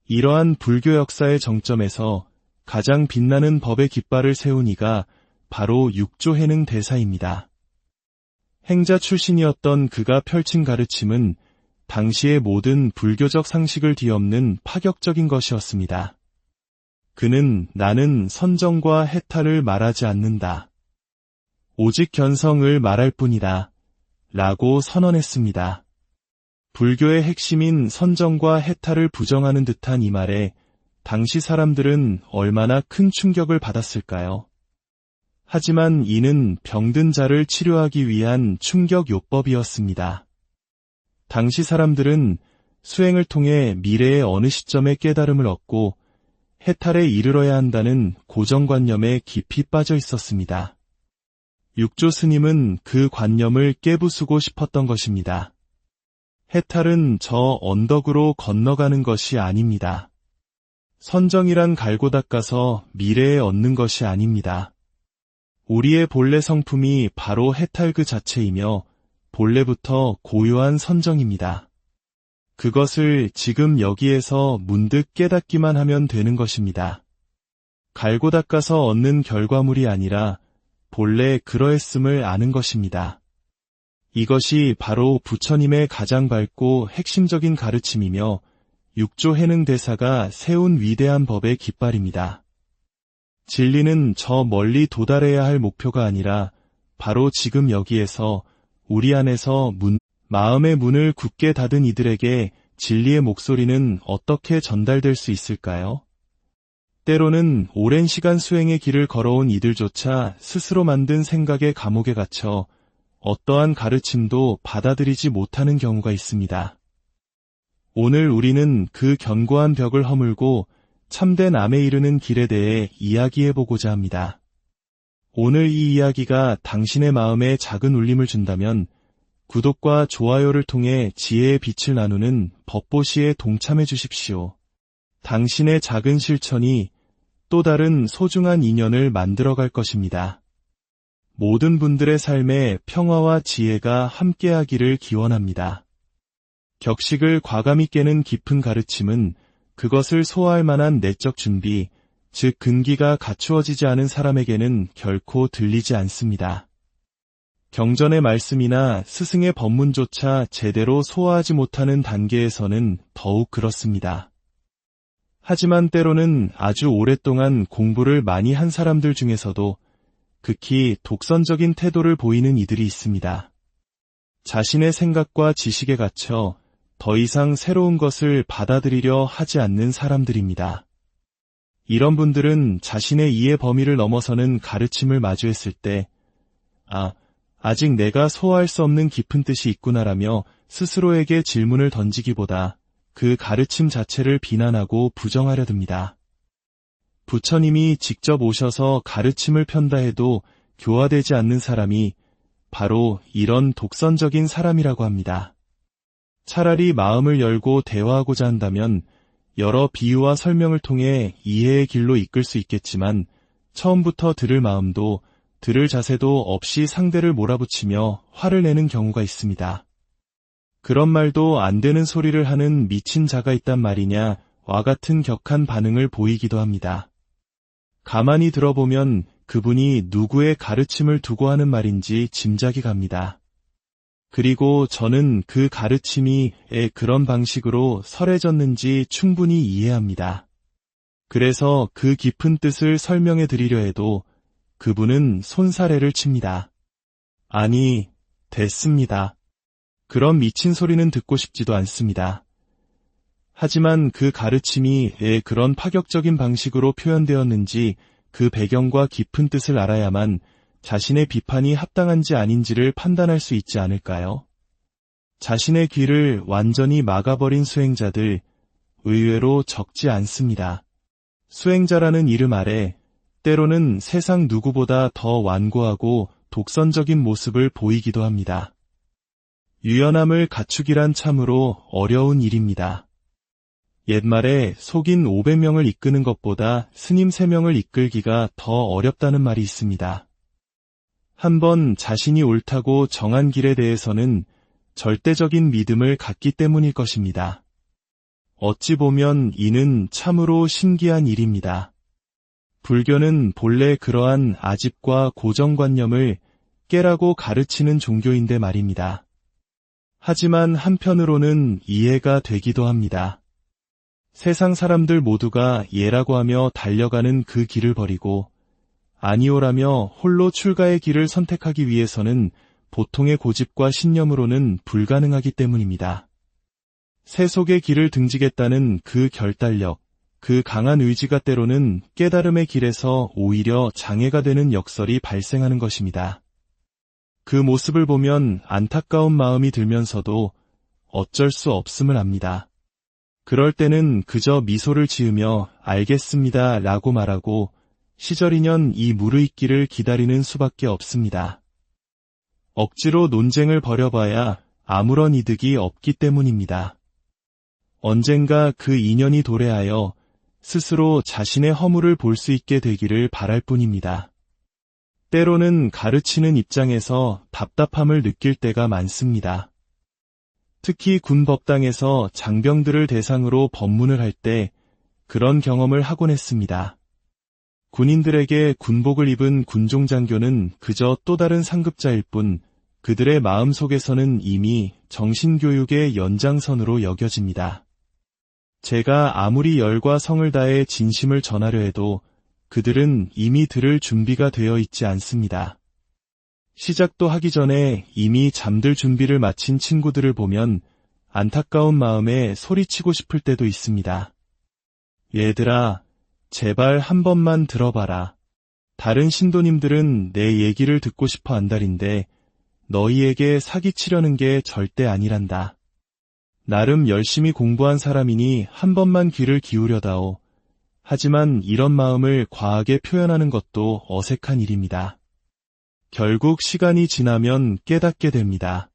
이러한 불교 역사의 정점에서 가장 빛나는 법의 깃발을 세운 이가 바로 육조해능 대사입니다. 행자 출신이었던 그가 펼친 가르침은 당시의 모든 불교적 상식을 뒤엎는 파격적인 것이었습니다. 그는 나는 선정과 해탈을 말하지 않는다. 오직 견성을 말할 뿐이다. 라고 선언했습니다. 불교의 핵심인 선정과 해탈을 부정하는 듯한 이 말에 당시 사람들은 얼마나 큰 충격을 받았을까요? 하지만 이는 병든 자를 치료하기 위한 충격요법이었습니다. 당시 사람들은 수행을 통해 미래의 어느 시점에 깨달음을 얻고 해탈에 이르러야 한다는 고정관념에 깊이 빠져 있었습니다. 육조 스님은 그 관념을 깨부수고 싶었던 것입니다. 해탈은 저 언덕으로 건너가는 것이 아닙니다. 선정이란 갈고 닦아서 미래에 얻는 것이 아닙니다. 우리의 본래 성품이 바로 해탈 그 자체이며 본래부터 고유한 선정입니다. 그것을 지금 여기에서 문득 깨닫기만 하면 되는 것입니다. 갈고 닦아서 얻는 결과물이 아니라 본래 그러했음을 아는 것입니다. 이것이 바로 부처님의 가장 밝고 핵심적인 가르침이며 육조해능 대사가 세운 위대한 법의 깃발입니다. 진리는 저 멀리 도달해야 할 목표가 아니라 바로 지금 여기에서 우리 안에서 마음의 문을 굳게 닫은 이들에게 진리의 목소리는 어떻게 전달될 수 있을까요? 때로는 오랜 시간 수행의 길을 걸어온 이들조차 스스로 만든 생각의 감옥에 갇혀 어떠한 가르침도 받아들이지 못하는 경우가 있습니다. 오늘 우리는 그 견고한 벽을 허물고 참된 암에 이르는 길에 대해 이야기해보고자 합니다. 오늘 이 이야기가 당신의 마음에 작은 울림을 준다면 구독과 좋아요를 통해 지혜의 빛을 나누는 법보시에 동참해 주십시오. 당신의 작은 실천이 또 다른 소중한 인연을 만들어갈 것입니다. 모든 분들의 삶에 평화와 지혜가 함께하기를 기원합니다. 격식을 과감히 깨는 깊은 가르침은 그것을 소화할 만한 내적 준비, 즉 근기가 갖추어지지 않은 사람에게는 결코 들리지 않습니다. 경전의 말씀이나 스승의 법문조차 제대로 소화하지 못하는 단계에서는 더욱 그렇습니다. 하지만 때로는 아주 오랫동안 공부를 많이 한 사람들 중에서도 극히 독선적인 태도를 보이는 이들이 있습니다. 자신의 생각과 지식에 갇혀 더 이상 새로운 것을 받아들이려 하지 않는 사람들입니다. 이런 분들은 자신의 이해 범위를 넘어서는 가르침을 마주했을 때 아직 내가 소화할 수 없는 깊은 뜻이 있구나라며 스스로에게 질문을 던지기보다 그 가르침 자체를 비난하고 부정하려 듭니다. 부처님이 직접 오셔서 가르침을 편다 해도 교화되지 않는 사람이 바로 이런 독선적인 사람이라고 합니다. 차라리 마음을 열고 대화하고자 한다면 여러 비유와 설명을 통해 이해의 길로 이끌 수 있겠지만 처음부터 들을 마음도 들을 자세도 없이 상대를 몰아붙이며 화를 내는 경우가 있습니다. 그런 말도 안 되는 소리를 하는 미친 자가 있단 말이냐와 같은 격한 반응을 보이기도 합니다. 가만히 들어보면 그분이 누구의 가르침을 두고 하는 말인지 짐작이 갑니다. 그리고 저는 그 가르침이 왜 그런 방식으로 설해졌는지 충분히 이해합니다. 그래서 그 깊은 뜻을 설명해 드리려 해도 그분은 손사래를 칩니다. 아니, 됐습니다. 그런 미친 소리는 듣고 싶지도 않습니다. 하지만 그 가르침이 왜 그런 파격적인 방식으로 표현되었는지 그 배경과 깊은 뜻을 알아야만 자신의 비판이 합당한지 아닌지를 판단할 수 있지 않을까요? 자신의 귀를 완전히 막아버린 수행자들 의외로 적지 않습니다. 수행자라는 이름 아래 때로는 세상 누구보다 더 완고하고 독선적인 모습을 보이기도 합니다. 유연함을 갖추기란 참으로 어려운 일입니다. 옛말에 속인 500명을 이끄는 것보다 스님 3명을 이끌기가 더 어렵다는 말이 있습니다. 한번 자신이 옳다고 정한 길에 대해서는 절대적인 믿음을 갖기 때문일 것입니다. 어찌 보면 이는 참으로 신기한 일입니다. 불교는 본래 그러한 아집과 고정관념을 깨라고 가르치는 종교인데 말입니다. 하지만 한편으로는 이해가 되기도 합니다. 세상 사람들 모두가 예라고 하며 달려가는 그 길을 버리고 아니오라며 홀로 출가의 길을 선택하기 위해서는 보통의 고집과 신념으로는 불가능하기 때문입니다. 세속의 길을 등지겠다는 그 결단력, 그 강한 의지가 때로는 깨달음의 길에서 오히려 장애가 되는 역설이 발생하는 것입니다. 그 모습을 보면 안타까운 마음이 들면서도 어쩔 수 없음을 압니다. 그럴 때는 그저 미소를 지으며 알겠습니다 라고 말하고 시절이년 이 무르익기를 기다리는 수밖에 없습니다. 억지로 논쟁을 벌여봐야 아무런 이득이 없기 때문입니다. 언젠가 그 인연이 도래하여 스스로 자신의 허물을 볼 수 있게 되기를 바랄 뿐입니다. 때로는 가르치는 입장에서 답답함을 느낄 때가 많습니다. 특히 군법당에서 장병들을 대상으로 법문을 할 때 그런 경험을 하곤 했습니다. 군인들에게 군복을 입은 군종장교는 그저 또 다른 상급자일 뿐 그들의 마음속에서는 이미 정신교육의 연장선으로 여겨집니다. 제가 아무리 열과 성을 다해 진심을 전하려 해도 그들은 이미 들을 준비가 되어 있지 않습니다. 시작도 하기 전에 이미 잠들 준비를 마친 친구들을 보면 안타까운 마음에 소리치고 싶을 때도 있습니다. 얘들아, 제발 한 번만 들어봐라. 다른 신도님들은 내 얘기를 듣고 싶어 안달인데 너희에게 사기치려는 게 절대 아니란다. 나름 열심히 공부한 사람이니 한 번만 귀를 기울여다오. 하지만 이런 마음을 과하게 표현하는 것도 어색한 일입니다. 결국 시간이 지나면 깨닫게 됩니다.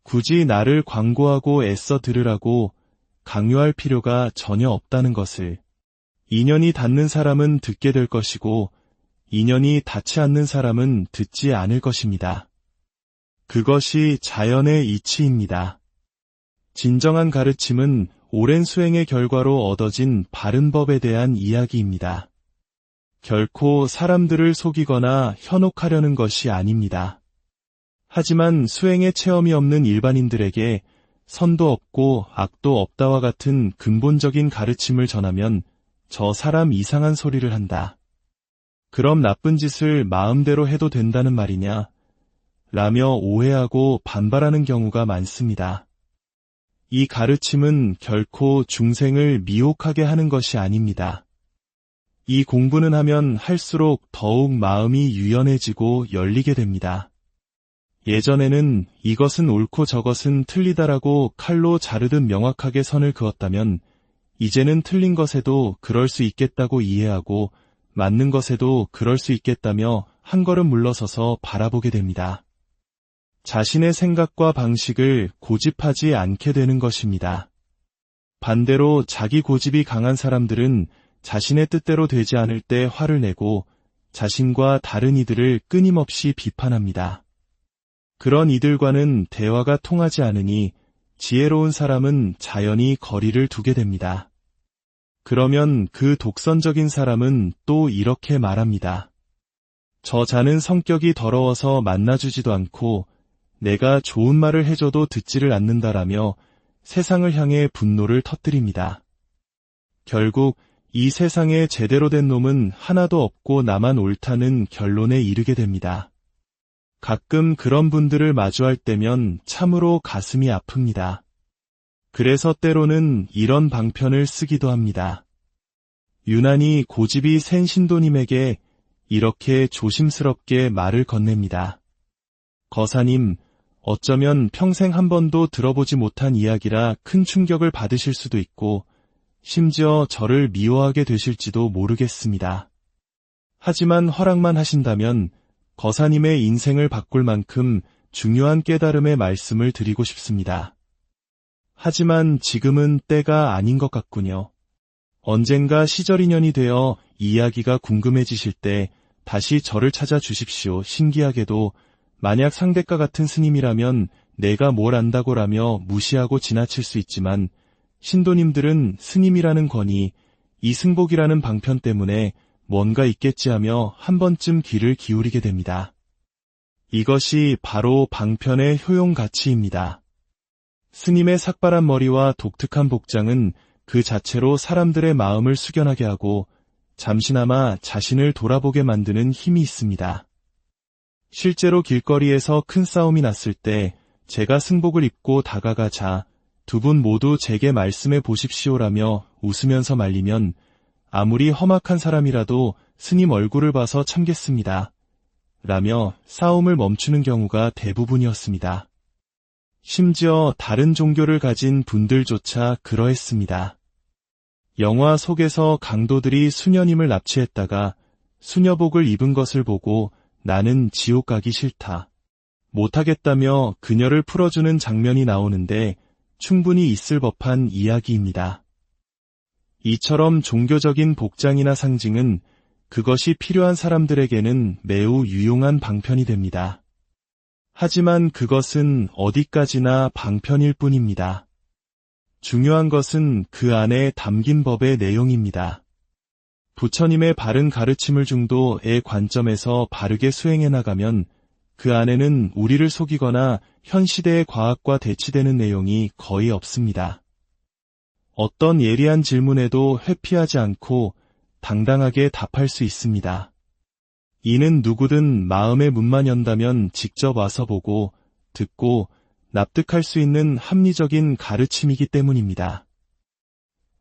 굳이 나를 광고하고 애써 들으라고 강요할 필요가 전혀 없다는 것을. 인연이 닿는 사람은 듣게 될 것이고 인연이 닿지 않는 사람은 듣지 않을 것입니다. 그것이 자연의 이치입니다. 진정한 가르침은 오랜 수행의 결과로 얻어진 바른 법에 대한 이야기입니다. 결코 사람들을 속이거나 현혹하려는 것이 아닙니다. 하지만 수행의 체험이 없는 일반인들에게 선도 없고 악도 없다와 같은 근본적인 가르침을 전하면 저 사람 이상한 소리를 한다. 그럼 나쁜 짓을 마음대로 해도 된다는 말이냐? 라며 오해하고 반발하는 경우가 많습니다. 이 가르침은 결코 중생을 미혹하게 하는 것이 아닙니다. 이 공부는 하면 할수록 더욱 마음이 유연해지고 열리게 됩니다. 예전에는 이것은 옳고 저것은 틀리다라고 칼로 자르듯 명확하게 선을 그었다면 이제는 틀린 것에도 그럴 수 있겠다고 이해하고 맞는 것에도 그럴 수 있겠다며 한 걸음 물러서서 바라보게 됩니다. 자신의 생각과 방식을 고집하지 않게 되는 것입니다. 반대로 자기 고집이 강한 사람들은 자신의 뜻대로 되지 않을 때 화를 내고 자신과 다른 이들을 끊임없이 비판합니다. 그런 이들과는 대화가 통하지 않으니 지혜로운 사람은 자연히 거리를 두게 됩니다. 그러면 그 독선적인 사람은 또 이렇게 말합니다. 저 자는 성격이 더러워서 만나주지도 않고 내가 좋은 말을 해줘도 듣지를 않는다라며 세상을 향해 분노를 터뜨립니다. 결국 이 세상에 제대로 된 놈은 하나도 없고 나만 옳다는 결론에 이르게 됩니다. 가끔 그런 분들을 마주할 때면 참으로 가슴이 아픕니다. 그래서 때로는 이런 방편을 쓰기도 합니다. 유난히 고집이 센 신도님에게 이렇게 조심스럽게 말을 건넵니다. 거사님, 어쩌면 평생 한 번도 들어보지 못한 이야기라 큰 충격을 받으실 수도 있고 심지어 저를 미워하게 되실지도 모르겠습니다. 하지만 허락만 하신다면 거사님의 인생을 바꿀 만큼 중요한 깨달음의 말씀을 드리고 싶습니다. 하지만 지금은 때가 아닌 것 같군요. 언젠가 시절 인연이 되어 이야기가 궁금해지실 때 다시 저를 찾아주십시오. 신기하게도 만약 상대가 같은 스님이라면 내가 뭘 안다고라며 무시하고 지나칠 수 있지만 신도님들은 스님이라는 권위, 이승복이라는 방편 때문에 뭔가 있겠지 하며 한 번쯤 귀를 기울이게 됩니다. 이것이 바로 방편의 효용 가치입니다. 스님의 삭발한 머리와 독특한 복장은 그 자체로 사람들의 마음을 숙연하게 하고 잠시나마 자신을 돌아보게 만드는 힘이 있습니다. 실제로 길거리에서 큰 싸움이 났을 때 제가 승복을 입고 다가가자 두 분 모두 제게 말씀해 보십시오라며 웃으면서 말리면 아무리 험악한 사람이라도 스님 얼굴을 봐서 참겠습니다. 라며 싸움을 멈추는 경우가 대부분이었습니다. 심지어 다른 종교를 가진 분들조차 그러했습니다. 영화 속에서 강도들이 수녀님을 납치했다가 수녀복을 입은 것을 보고 나는 지옥 가기 싫다, 못하겠다며 그녀를 풀어주는 장면이 나오는데 충분히 있을 법한 이야기입니다. 이처럼 종교적인 복장이나 상징은 그것이 필요한 사람들에게는 매우 유용한 방편이 됩니다. 하지만 그것은 어디까지나 방편일 뿐입니다. 중요한 것은 그 안에 담긴 법의 내용입니다. 부처님의 바른 가르침을 중도의 관점에서 바르게 수행해 나가면 그 안에는 우리를 속이거나 현 시대의 과학과 대치되는 내용이 거의 없습니다. 어떤 예리한 질문에도 회피하지 않고 당당하게 답할 수 있습니다. 이는 누구든 마음의 문만 연다면 직접 와서 보고, 듣고, 납득할 수 있는 합리적인 가르침이기 때문입니다.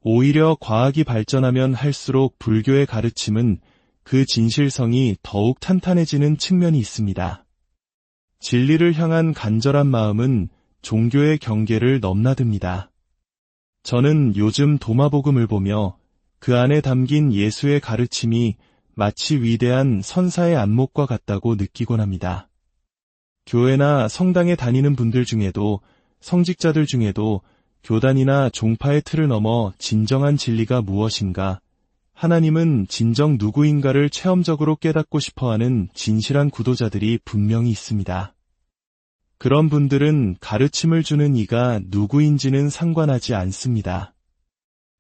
오히려 과학이 발전하면 할수록 불교의 가르침은 그 진실성이 더욱 탄탄해지는 측면이 있습니다. 진리를 향한 간절한 마음은 종교의 경계를 넘나듭니다. 저는 요즘 도마복음을 보며 그 안에 담긴 예수의 가르침이 마치 위대한 선사의 안목과 같다고 느끼곤 합니다. 교회나 성당에 다니는 분들 중에도, 성직자들 중에도 교단이나 종파의 틀을 넘어 진정한 진리가 무엇인가, 하나님은 진정 누구인가를 체험적으로 깨닫고 싶어하는 진실한 구도자들이 분명히 있습니다. 그런 분들은 가르침을 주는 이가 누구인지는 상관하지 않습니다.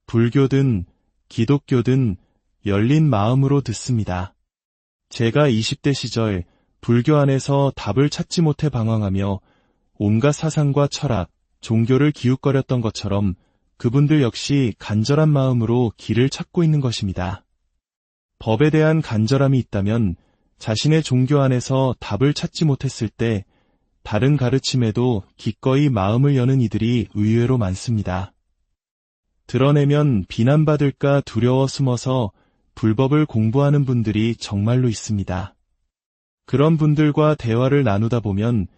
불교든 기독교든 열린 마음으로 듣습니다. 제가 20대 시절 불교 안에서 답을 찾지 못해 방황하며 온갖 사상과 철학, 종교를 기웃거렸던 것처럼 그분들 역시 간절한 마음으로 길을 찾고 있는 것입니다. 법에 대한 간절함이 있다면 자신의 종교 안에서 답을 찾지 못했을 때 다른 가르침에도 기꺼이 마음을 여는 이들이 의외로 많습니다. 드러내면 비난받을까 두려워 숨어서 불법을 공부하는 분들이 정말로 있습니다. 그런 분들과 대화를 나누다 보면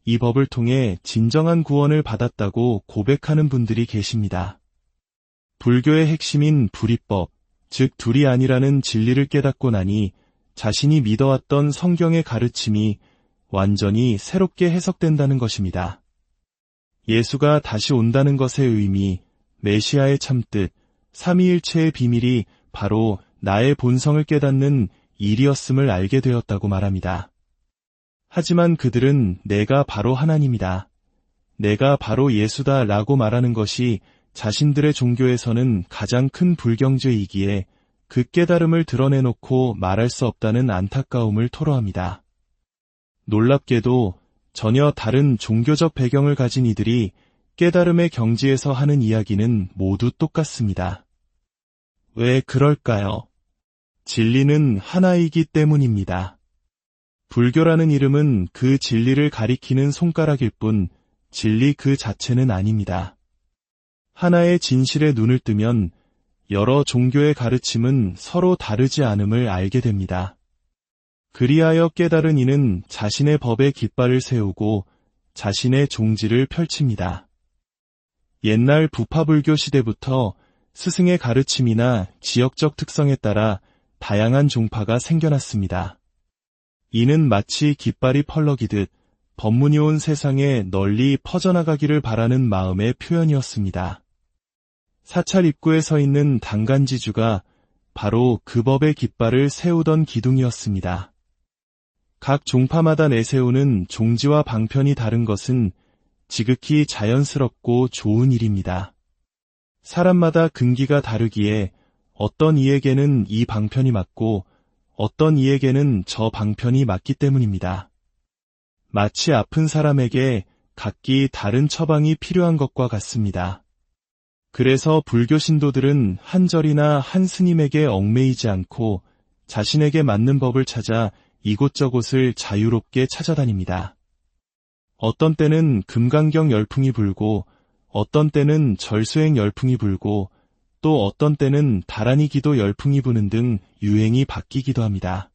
이 법을 통해 진정한 구원을 받았다고 고백하는 분들이 계십니다. 불교의 핵심인 불이법, 즉 둘이 아니라는 진리를 깨닫고 나니 자신이 믿어왔던 성경의 가르침이 완전히 새롭게 해석된다는 것입니다. 예수가 다시 온다는 것의 의미, 메시아의 참뜻, 삼위일체의 비밀이 바로 나의 본성을 깨닫는 일이었음을 알게 되었다고 말합니다. 하지만 그들은 내가 바로 하나님이다, 내가 바로 예수다 라고 말하는 것이 자신들의 종교에서는 가장 큰 불경죄이기에 그 깨달음을 드러내놓고 말할 수 없다는 안타까움을 토로합니다. 놀랍게도 전혀 다른 종교적 배경을 가진 이들이 깨달음의 경지에서 하는 이야기는 모두 똑같습니다. 왜 그럴까요? 진리는 하나이기 때문입니다. 불교라는 이름은 그 진리를 가리키는 손가락일 뿐 진리 그 자체는 아닙니다. 하나의 진실에 눈을 뜨면 여러 종교의 가르침은 서로 다르지 않음을 알게 됩니다. 그리하여 깨달은 이는 자신의 법에 깃발을 세우고 자신의 종지를 펼칩니다. 옛날 부파불교 시대부터 스승의 가르침이나 지역적 특성에 따라 다양한 종파가 생겨났습니다. 이는 마치 깃발이 펄럭이듯 법문이 온 세상에 널리 퍼져나가기를 바라는 마음의 표현이었습니다. 사찰 입구에 서 있는 당간지주가 바로 그 법의 깃발을 세우던 기둥이었습니다. 각 종파마다 내세우는 종지와 방편이 다른 것은 지극히 자연스럽고 좋은 일입니다. 사람마다 근기가 다르기에 어떤 이에게는 이 방편이 맞고 어떤 이에게는 저 방편이 맞기 때문입니다. 마치 아픈 사람에게 각기 다른 처방이 필요한 것과 같습니다. 그래서 불교 신도들은 한 절이나 한 스님에게 얽매이지 않고 자신에게 맞는 법을 찾아 이곳저곳을 자유롭게 찾아다닙니다. 어떤 때는 금강경 열풍이 불고 어떤 때는 절수행 열풍이 불고 또 어떤 때는 다라니 기도 열풍이 부는 등 유행이 바뀌기도 합니다.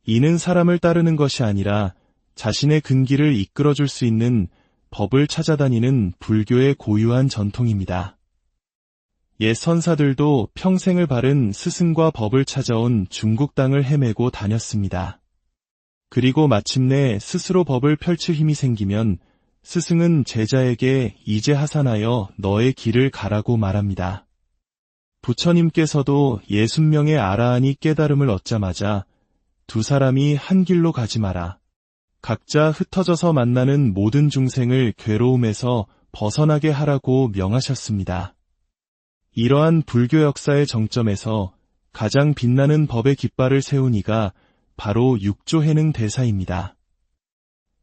이는 사람을 따르는 것이 아니라 자신의 근기를 이끌어줄 수 있는 법을 찾아다니는 불교의 고유한 전통입니다. 옛 선사들도 평생을 바른 스승과 법을 찾아온 중국 땅을 헤매고 다녔습니다. 그리고 마침내 스스로 법을 펼칠 힘이 생기면 스승은 제자에게 이제 하산하여 너의 길을 가라고 말합니다. 부처님께서도 60명의 아라한이 깨달음을 얻자마자 두 사람이 한 길로 가지 마라. 각자 흩어져서 만나는 모든 중생을 괴로움에서 벗어나게 하라고 명하셨습니다. 이러한 불교 역사의 정점에서 가장 빛나는 법의 깃발을 세운 이가 바로 육조해능 대사입니다.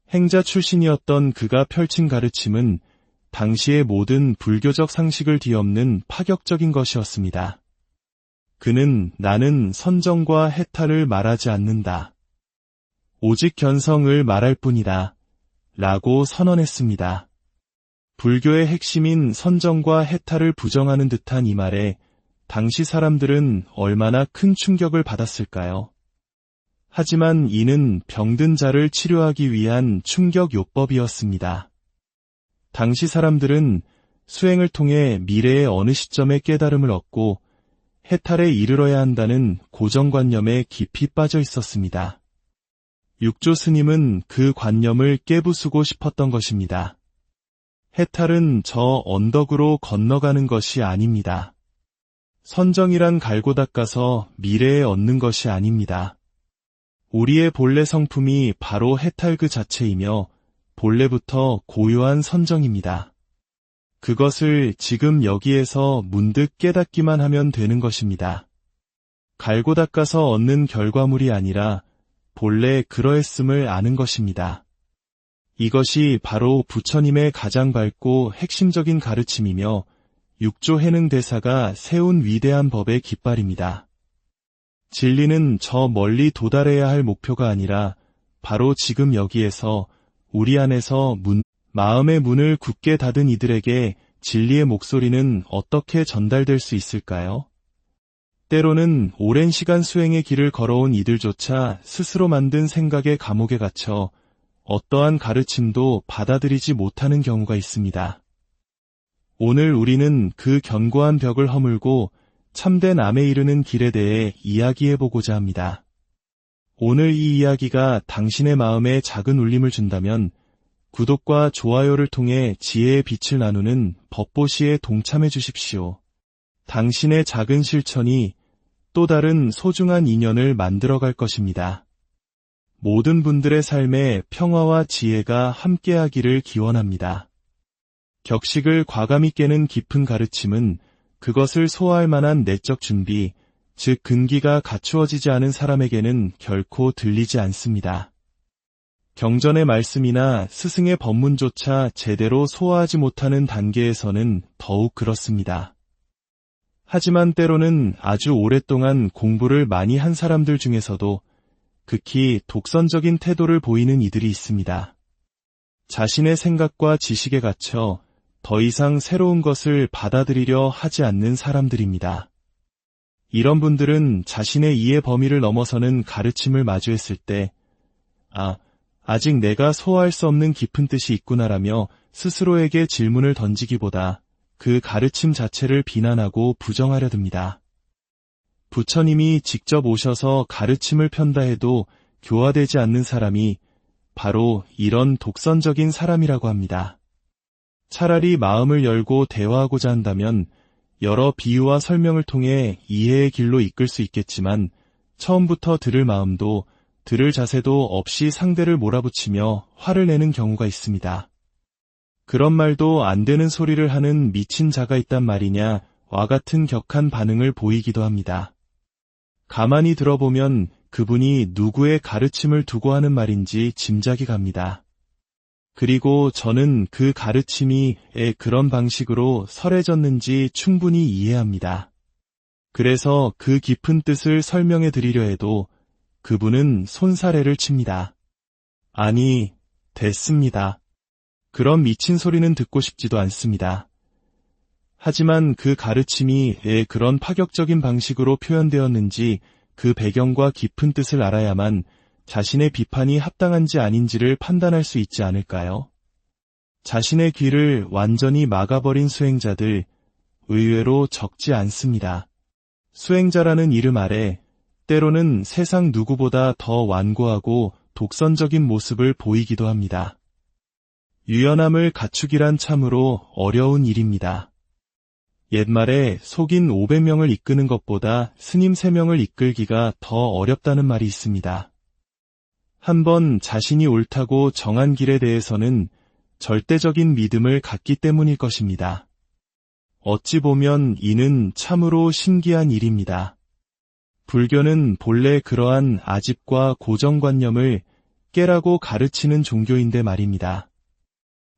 행자 출신이었던 그가 펼친 가르침은 당시의 모든 불교적 상식을 뒤엎는 파격적인 것이었습니다. 그는 나는 선정과 해탈을 말하지 않는다. 오직 견성을 말할 뿐이다. 라고 선언했습니다. 불교의 핵심인 선정과 해탈을 부정하는 듯한 이 말에 당시 사람들은 얼마나 큰 충격을 받았을까요? 하지만 이는 병든 자를 치료하기 위한 충격요법이었습니다. 당시 사람들은 수행을 통해 미래의 어느 시점에 깨달음을 얻고 해탈에 이르러야 한다는 고정관념에 깊이 빠져 있었습니다. 육조 스님은 그 관념을 깨부수고 싶었던 것입니다. 해탈은 저 언덕으로 건너가는 것이 아닙니다. 선정이란 갈고 닦아서 미래에 얻는 것이 아닙니다. 우리의 본래 성품이 바로 해탈 그 자체이며 본래부터 고유한 선정입니다. 그것을 지금 여기에서 문득 깨닫기만 하면 되는 것입니다. 갈고 닦아서 얻는 결과물이 아니라 본래 그러했음을 아는 것입니다. 이것이 바로 부처님의 가장 밝고 핵심적인 가르침이며 육조해능 대사가 세운 위대한 법의 깃발입니다. 진리는 저 멀리 도달해야 할 목표가 아니라 바로 지금 여기에서 우리 안에서 마음의 문을 굳게 닫은 이들에게 진리의 목소리는 어떻게 전달될 수 있을까요? 때로는 오랜 시간 수행의 길을 걸어온 이들조차 스스로 만든 생각의 감옥에 갇혀 어떠한 가르침도 받아들이지 못하는 경우가 있습니다. 오늘 우리는 그 견고한 벽을 허물고 참된 암에 이르는 길에 대해 이야기해보고자 합니다. 오늘 이 이야기가 당신의 마음에 작은 울림을 준다면 구독과 좋아요를 통해 지혜의 빛을 나누는 법보시에 동참해 주십시오. 당신의 작은 실천이 또 다른 소중한 인연을 만들어갈 것입니다. 모든 분들의 삶에 평화와 지혜가 함께하기를 기원합니다. 격식을 과감히 깨는 깊은 가르침은 그것을 소화할 만한 내적 준비, 즉 근기가 갖추어지지 않은 사람에게는 결코 들리지 않습니다. 경전의 말씀이나 스승의 법문조차 제대로 소화하지 못하는 단계에서는 더욱 그렇습니다. 하지만 때로는 아주 오랫동안 공부를 많이 한 사람들 중에서도 극히 독선적인 태도를 보이는 이들이 있습니다. 자신의 생각과 지식에 갇혀 더 이상 새로운 것을 받아들이려 하지 않는 사람들입니다. 이런 분들은 자신의 이해 범위를 넘어서는 가르침을 마주했을 때, 아직 내가 소화할 수 없는 깊은 뜻이 있구나라며 스스로에게 질문을 던지기보다 그 가르침 자체를 비난하고 부정하려 듭니다. 부처님이 직접 오셔서 가르침을 편다 해도 교화되지 않는 사람이 바로 이런 독선적인 사람이라고 합니다. 차라리 마음을 열고 대화하고자 한다면 여러 비유와 설명을 통해 이해의 길로 이끌 수 있겠지만 처음부터 들을 마음도 들을 자세도 없이 상대를 몰아붙이며 화를 내는 경우가 있습니다. 그런 말도 안 되는 소리를 하는 미친 자가 있단 말이냐와 같은 격한 반응을 보이기도 합니다. 가만히 들어보면 그분이 누구의 가르침을 두고 하는 말인지 짐작이 갑니다. 그리고 저는 그 가르침이 그런 방식으로 설해졌는지 충분히 이해합니다. 그래서 그 깊은 뜻을 설명해 드리려 해도 그분은 손사래를 칩니다. 아니, 됐습니다. 그런 미친 소리는 듣고 싶지도 않습니다. 하지만 그 가르침이 그런 파격적인 방식으로 표현되었는지 그 배경과 깊은 뜻을 알아야만 자신의 비판이 합당한지 아닌지를 판단할 수 있지 않을까요? 자신의 귀를 완전히 막아버린 수행자들 의외로 적지 않습니다. 수행자라는 이름 아래 때로는 세상 누구보다 더 완고하고 독선적인 모습을 보이기도 합니다. 유연함을 갖추기란 참으로 어려운 일입니다. 옛말에 속인 500명을 이끄는 것보다 스님 3명을 이끌기가 더 어렵다는 말이 있습니다. 한번 자신이 옳다고 정한 길에 대해서는 절대적인 믿음을 갖기 때문일 것입니다. 어찌 보면 이는 참으로 신기한 일입니다. 불교는 본래 그러한 아집과 고정관념을 깨라고 가르치는 종교인데 말입니다.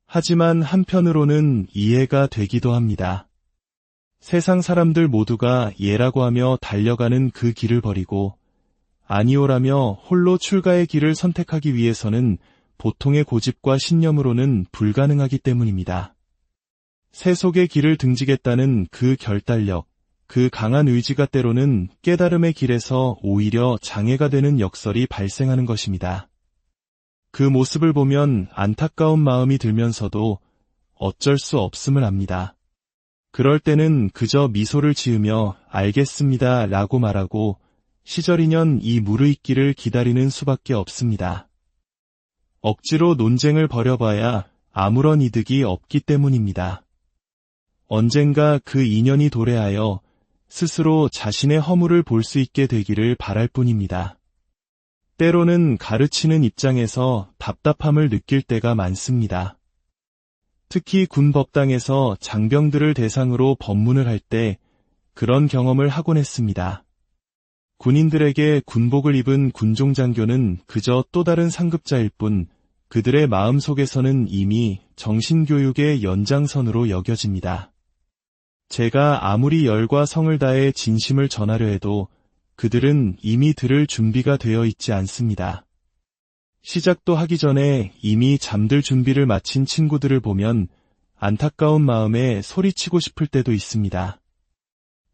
하지만 한편으로는 이해가 되기도 합니다. 세상 사람들 모두가 예라고 하며 달려가는 그 길을 버리고 아니오라며 홀로 출가의 길을 선택하기 위해서는 보통의 고집과 신념으로는 불가능하기 때문입니다. 세속의 길을 등지겠다는 그 결단력, 그 강한 의지가 때로는 깨달음의 길에서 오히려 장애가 되는 역설이 발생하는 것입니다. 그 모습을 보면 안타까운 마음이 들면서도 어쩔 수 없음을 압니다. 그럴 때는 그저 미소를 지으며 알겠습니다 라고 말하고 시절이년 이 무르익기를 기다리는 수밖에 없습니다. 억지로 논쟁을 벌여봐야 아무런 이득이 없기 때문입니다. 언젠가 그 인연이 도래하여 스스로 자신의 허물을 볼 수 있게 되기를 바랄 뿐입니다. 때로는 가르치는 입장에서 답답함을 느낄 때가 많습니다. 특히 군법당에서 장병들을 대상으로 법문을 할 때 그런 경험을 하곤 했습니다. 군인들에게 군복을 입은 군종장교는 그저 또 다른 상급자일 뿐 그들의 마음속에서는 이미 정신교육의 연장선으로 여겨집니다. 제가 아무리 열과 성을 다해 진심을 전하려 해도 그들은 이미 들을 준비가 되어 있지 않습니다. 시작도 하기 전에 이미 잠들 준비를 마친 친구들을 보면 안타까운 마음에 소리치고 싶을 때도 있습니다.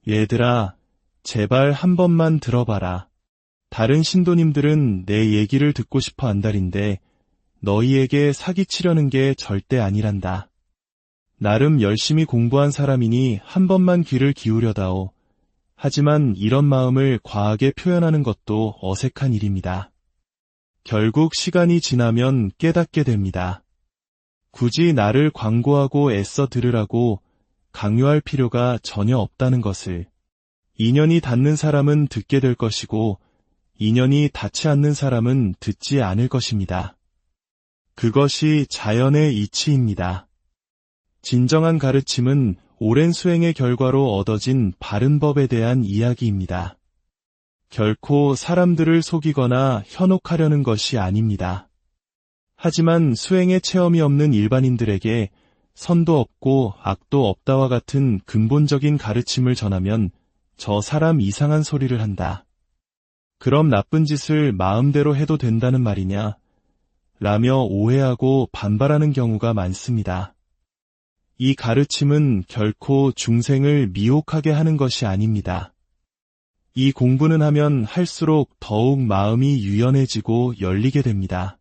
얘들아, 제발 한 번만 들어봐라. 다른 신도님들은 내 얘기를 듣고 싶어 한달인데 너희에게 사기치려는 게 절대 아니란다. 나름 열심히 공부한 사람이니 한 번만 귀를 기울여다오. 하지만 이런 마음을 과하게 표현하는 것도 어색한 일입니다. 결국 시간이 지나면 깨닫게 됩니다. 굳이 나를 광고하고 애써 들으라고 강요할 필요가 전혀 없다는 것을. 인연이 닿는 사람은 듣게 될 것이고 인연이 닿지 않는 사람은 듣지 않을 것입니다. 그것이 자연의 이치입니다. 진정한 가르침은 오랜 수행의 결과로 얻어진 바른 법에 대한 이야기입니다. 결코 사람들을 속이거나 현혹하려는 것이 아닙니다. 하지만 수행의 체험이 없는 일반인들에게 선도 없고 악도 없다와 같은 근본적인 가르침을 전하면 저 사람 이상한 소리를 한다. 그럼 나쁜 짓을 마음대로 해도 된다는 말이냐? 라며 오해하고 반발하는 경우가 많습니다. 이 가르침은 결코 중생을 미혹하게 하는 것이 아닙니다. 이 공부는 하면 할수록 더욱 마음이 유연해지고 열리게 됩니다.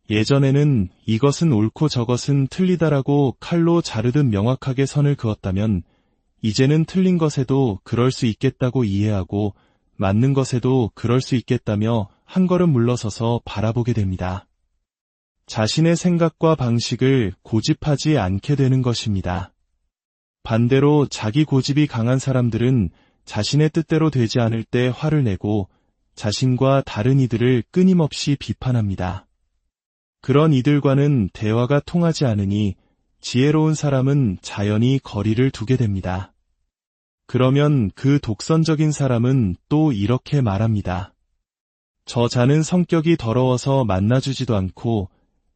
예전에는 이것은 옳고 저것은 틀리다라고 칼로 자르듯 명확하게 선을 그었다면 이제는 틀린 것에도 그럴 수 있겠다고 이해하고 맞는 것에도 그럴 수 있겠다며 한 걸음 물러서서 바라보게 됩니다. 자신의 생각과 방식을 고집하지 않게 되는 것입니다. 반대로 자기 고집이 강한 사람들은 자신의 뜻대로 되지 않을 때 화를 내고 자신과 다른 이들을 끊임없이 비판합니다. 그런 이들과는 대화가 통하지 않으니 지혜로운 사람은 자연히 거리를 두게 됩니다. 그러면 그 독선적인 사람은 또 이렇게 말합니다. 저 자는 성격이 더러워서 만나주지도 않고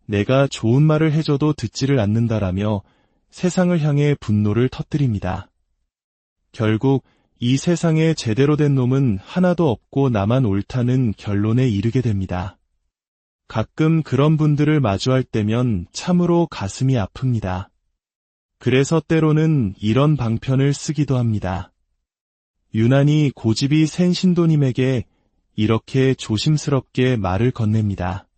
내가 좋은 말을 해줘도 듣지를 않는다라며 세상을 향해 분노를 터뜨립니다. 결국 이 세상에 제대로 된 놈은 하나도 없고 나만 옳다는 결론에 이르게 됩니다. 가끔 그런 분들을 마주할 때면 참으로 가슴이 아픕니다. 그래서 때로는 이런 방편을 쓰기도 합니다. 유난히 고집이 센 신도님에게 이렇게 조심스럽게 말을 건넵니다.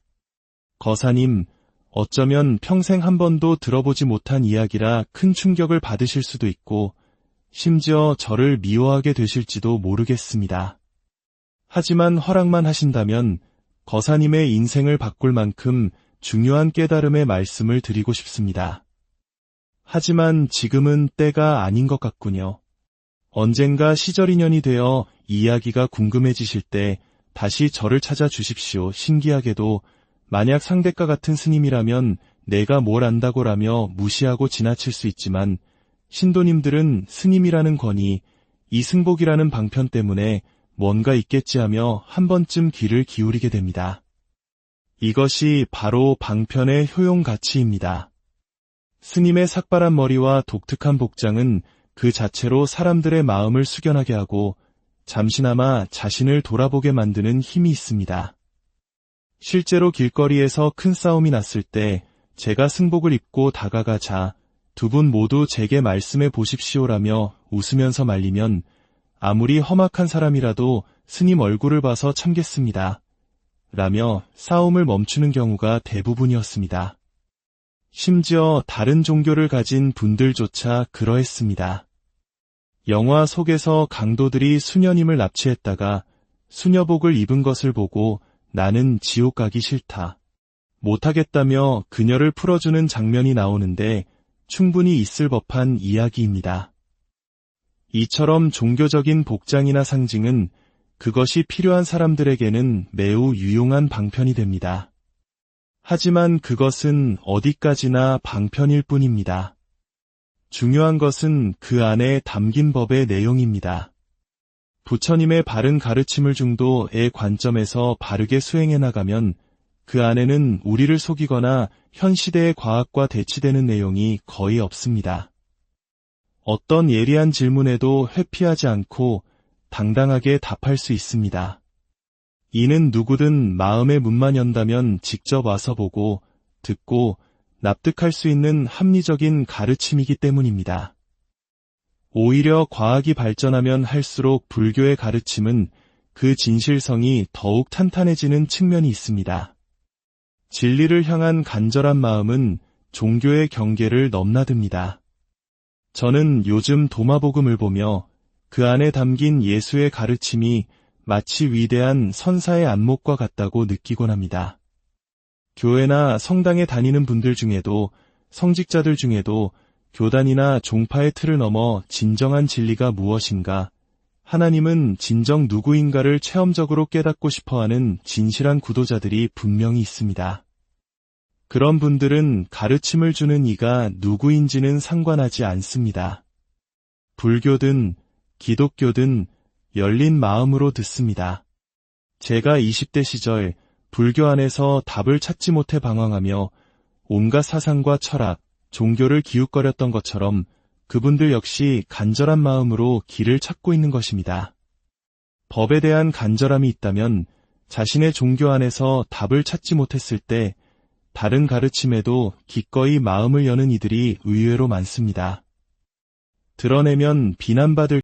거사님, 어쩌면 평생 한 번도 들어보지 못한 이야기라 큰 충격을 받으실 수도 있고 심지어 저를 미워하게 되실지도 모르겠습니다. 하지만 허락만 하신다면 거사님의 인생을 바꿀 만큼 중요한 깨달음의 말씀을 드리고 싶습니다. 하지만 지금은 때가 아닌 것 같군요. 언젠가 시절 인연이 되어 이야기가 궁금해지실 때 다시 저를 찾아주십시오. 신기하게도 만약 상대가 같은 스님이라면 내가 뭘 안다고라며 무시하고 지나칠 수 있지만 신도님들은 스님이라는 권위, 이승복이라는 방편 때문에 뭔가 있겠지 하며 한 번쯤 귀를 기울이게 됩니다. 이것이 바로 방편의 효용 가치입니다. 스님의 삭발한 머리와 독특한 복장은 그 자체로 사람들의 마음을 숙연하게 하고 잠시나마 자신을 돌아보게 만드는 힘이 있습니다. 실제로 길거리에서 큰 싸움이 났을 때 제가 승복을 입고 다가가자 두 분 모두 제게 말씀해 보십시오라며 웃으면서 말리면 아무리 험악한 사람이라도 스님 얼굴을 봐서 참겠습니다. 라며 싸움을 멈추는 경우가 대부분이었습니다. 심지어 다른 종교를 가진 분들조차 그러했습니다. 영화 속에서 강도들이 수녀님을 납치했다가 수녀복을 입은 것을 보고 나는 지옥 가기 싫다. 못하겠다며 그녀를 풀어주는 장면이 나오는데 충분히 있을 법한 이야기입니다. 이처럼 종교적인 복장이나 상징은 그것이 필요한 사람들에게는 매우 유용한 방편이 됩니다. 하지만 그것은 어디까지나 방편일 뿐입니다. 중요한 것은 그 안에 담긴 법의 내용입니다. 부처님의 바른 가르침을 중도의 관점에서 바르게 수행해 나가면 그 안에는 우리를 속이거나 현 시대의 과학과 대치되는 내용이 거의 없습니다. 어떤 예리한 질문에도 회피하지 않고 당당하게 답할 수 있습니다. 이는 누구든 마음의 문만 연다면 직접 와서 보고, 듣고, 납득할 수 있는 합리적인 가르침이기 때문입니다. 오히려 과학이 발전하면 할수록 불교의 가르침은 그 진실성이 더욱 탄탄해지는 측면이 있습니다. 진리를 향한 간절한 마음은 종교의 경계를 넘나듭니다. 저는 요즘 도마복음을 보며 그 안에 담긴 예수의 가르침이 마치 위대한 선사의 안목과 같다고 느끼곤 합니다. 교회나 성당에 다니는 분들 중에도 성직자들 중에도 교단이나 종파의 틀을 넘어 진정한 진리가 무엇인가, 하나님은 진정 누구인가를 체험적으로 깨닫고 싶어하는 진실한 구도자들이 분명히 있습니다. 그런 분들은 가르침을 주는 이가 누구인지는 상관하지 않습니다. 불교든 기독교든 열린 마음으로 듣습니다. 제가 20대 시절 불교 안에서 답을 찾지 못해 방황하며 온갖 사상과 철학, 종교를 기웃거렸던 것처럼 그분들 역시 간절한 마음으로 길을 찾고 있는 것입니다. 법에 대한 간절함이 있다면 자신의 종교 안에서 답을 찾지 못했을 때 다른 가르침에도 기꺼이 마음을 여는 이들이 의외로 많습니다. 드러내면 비난받을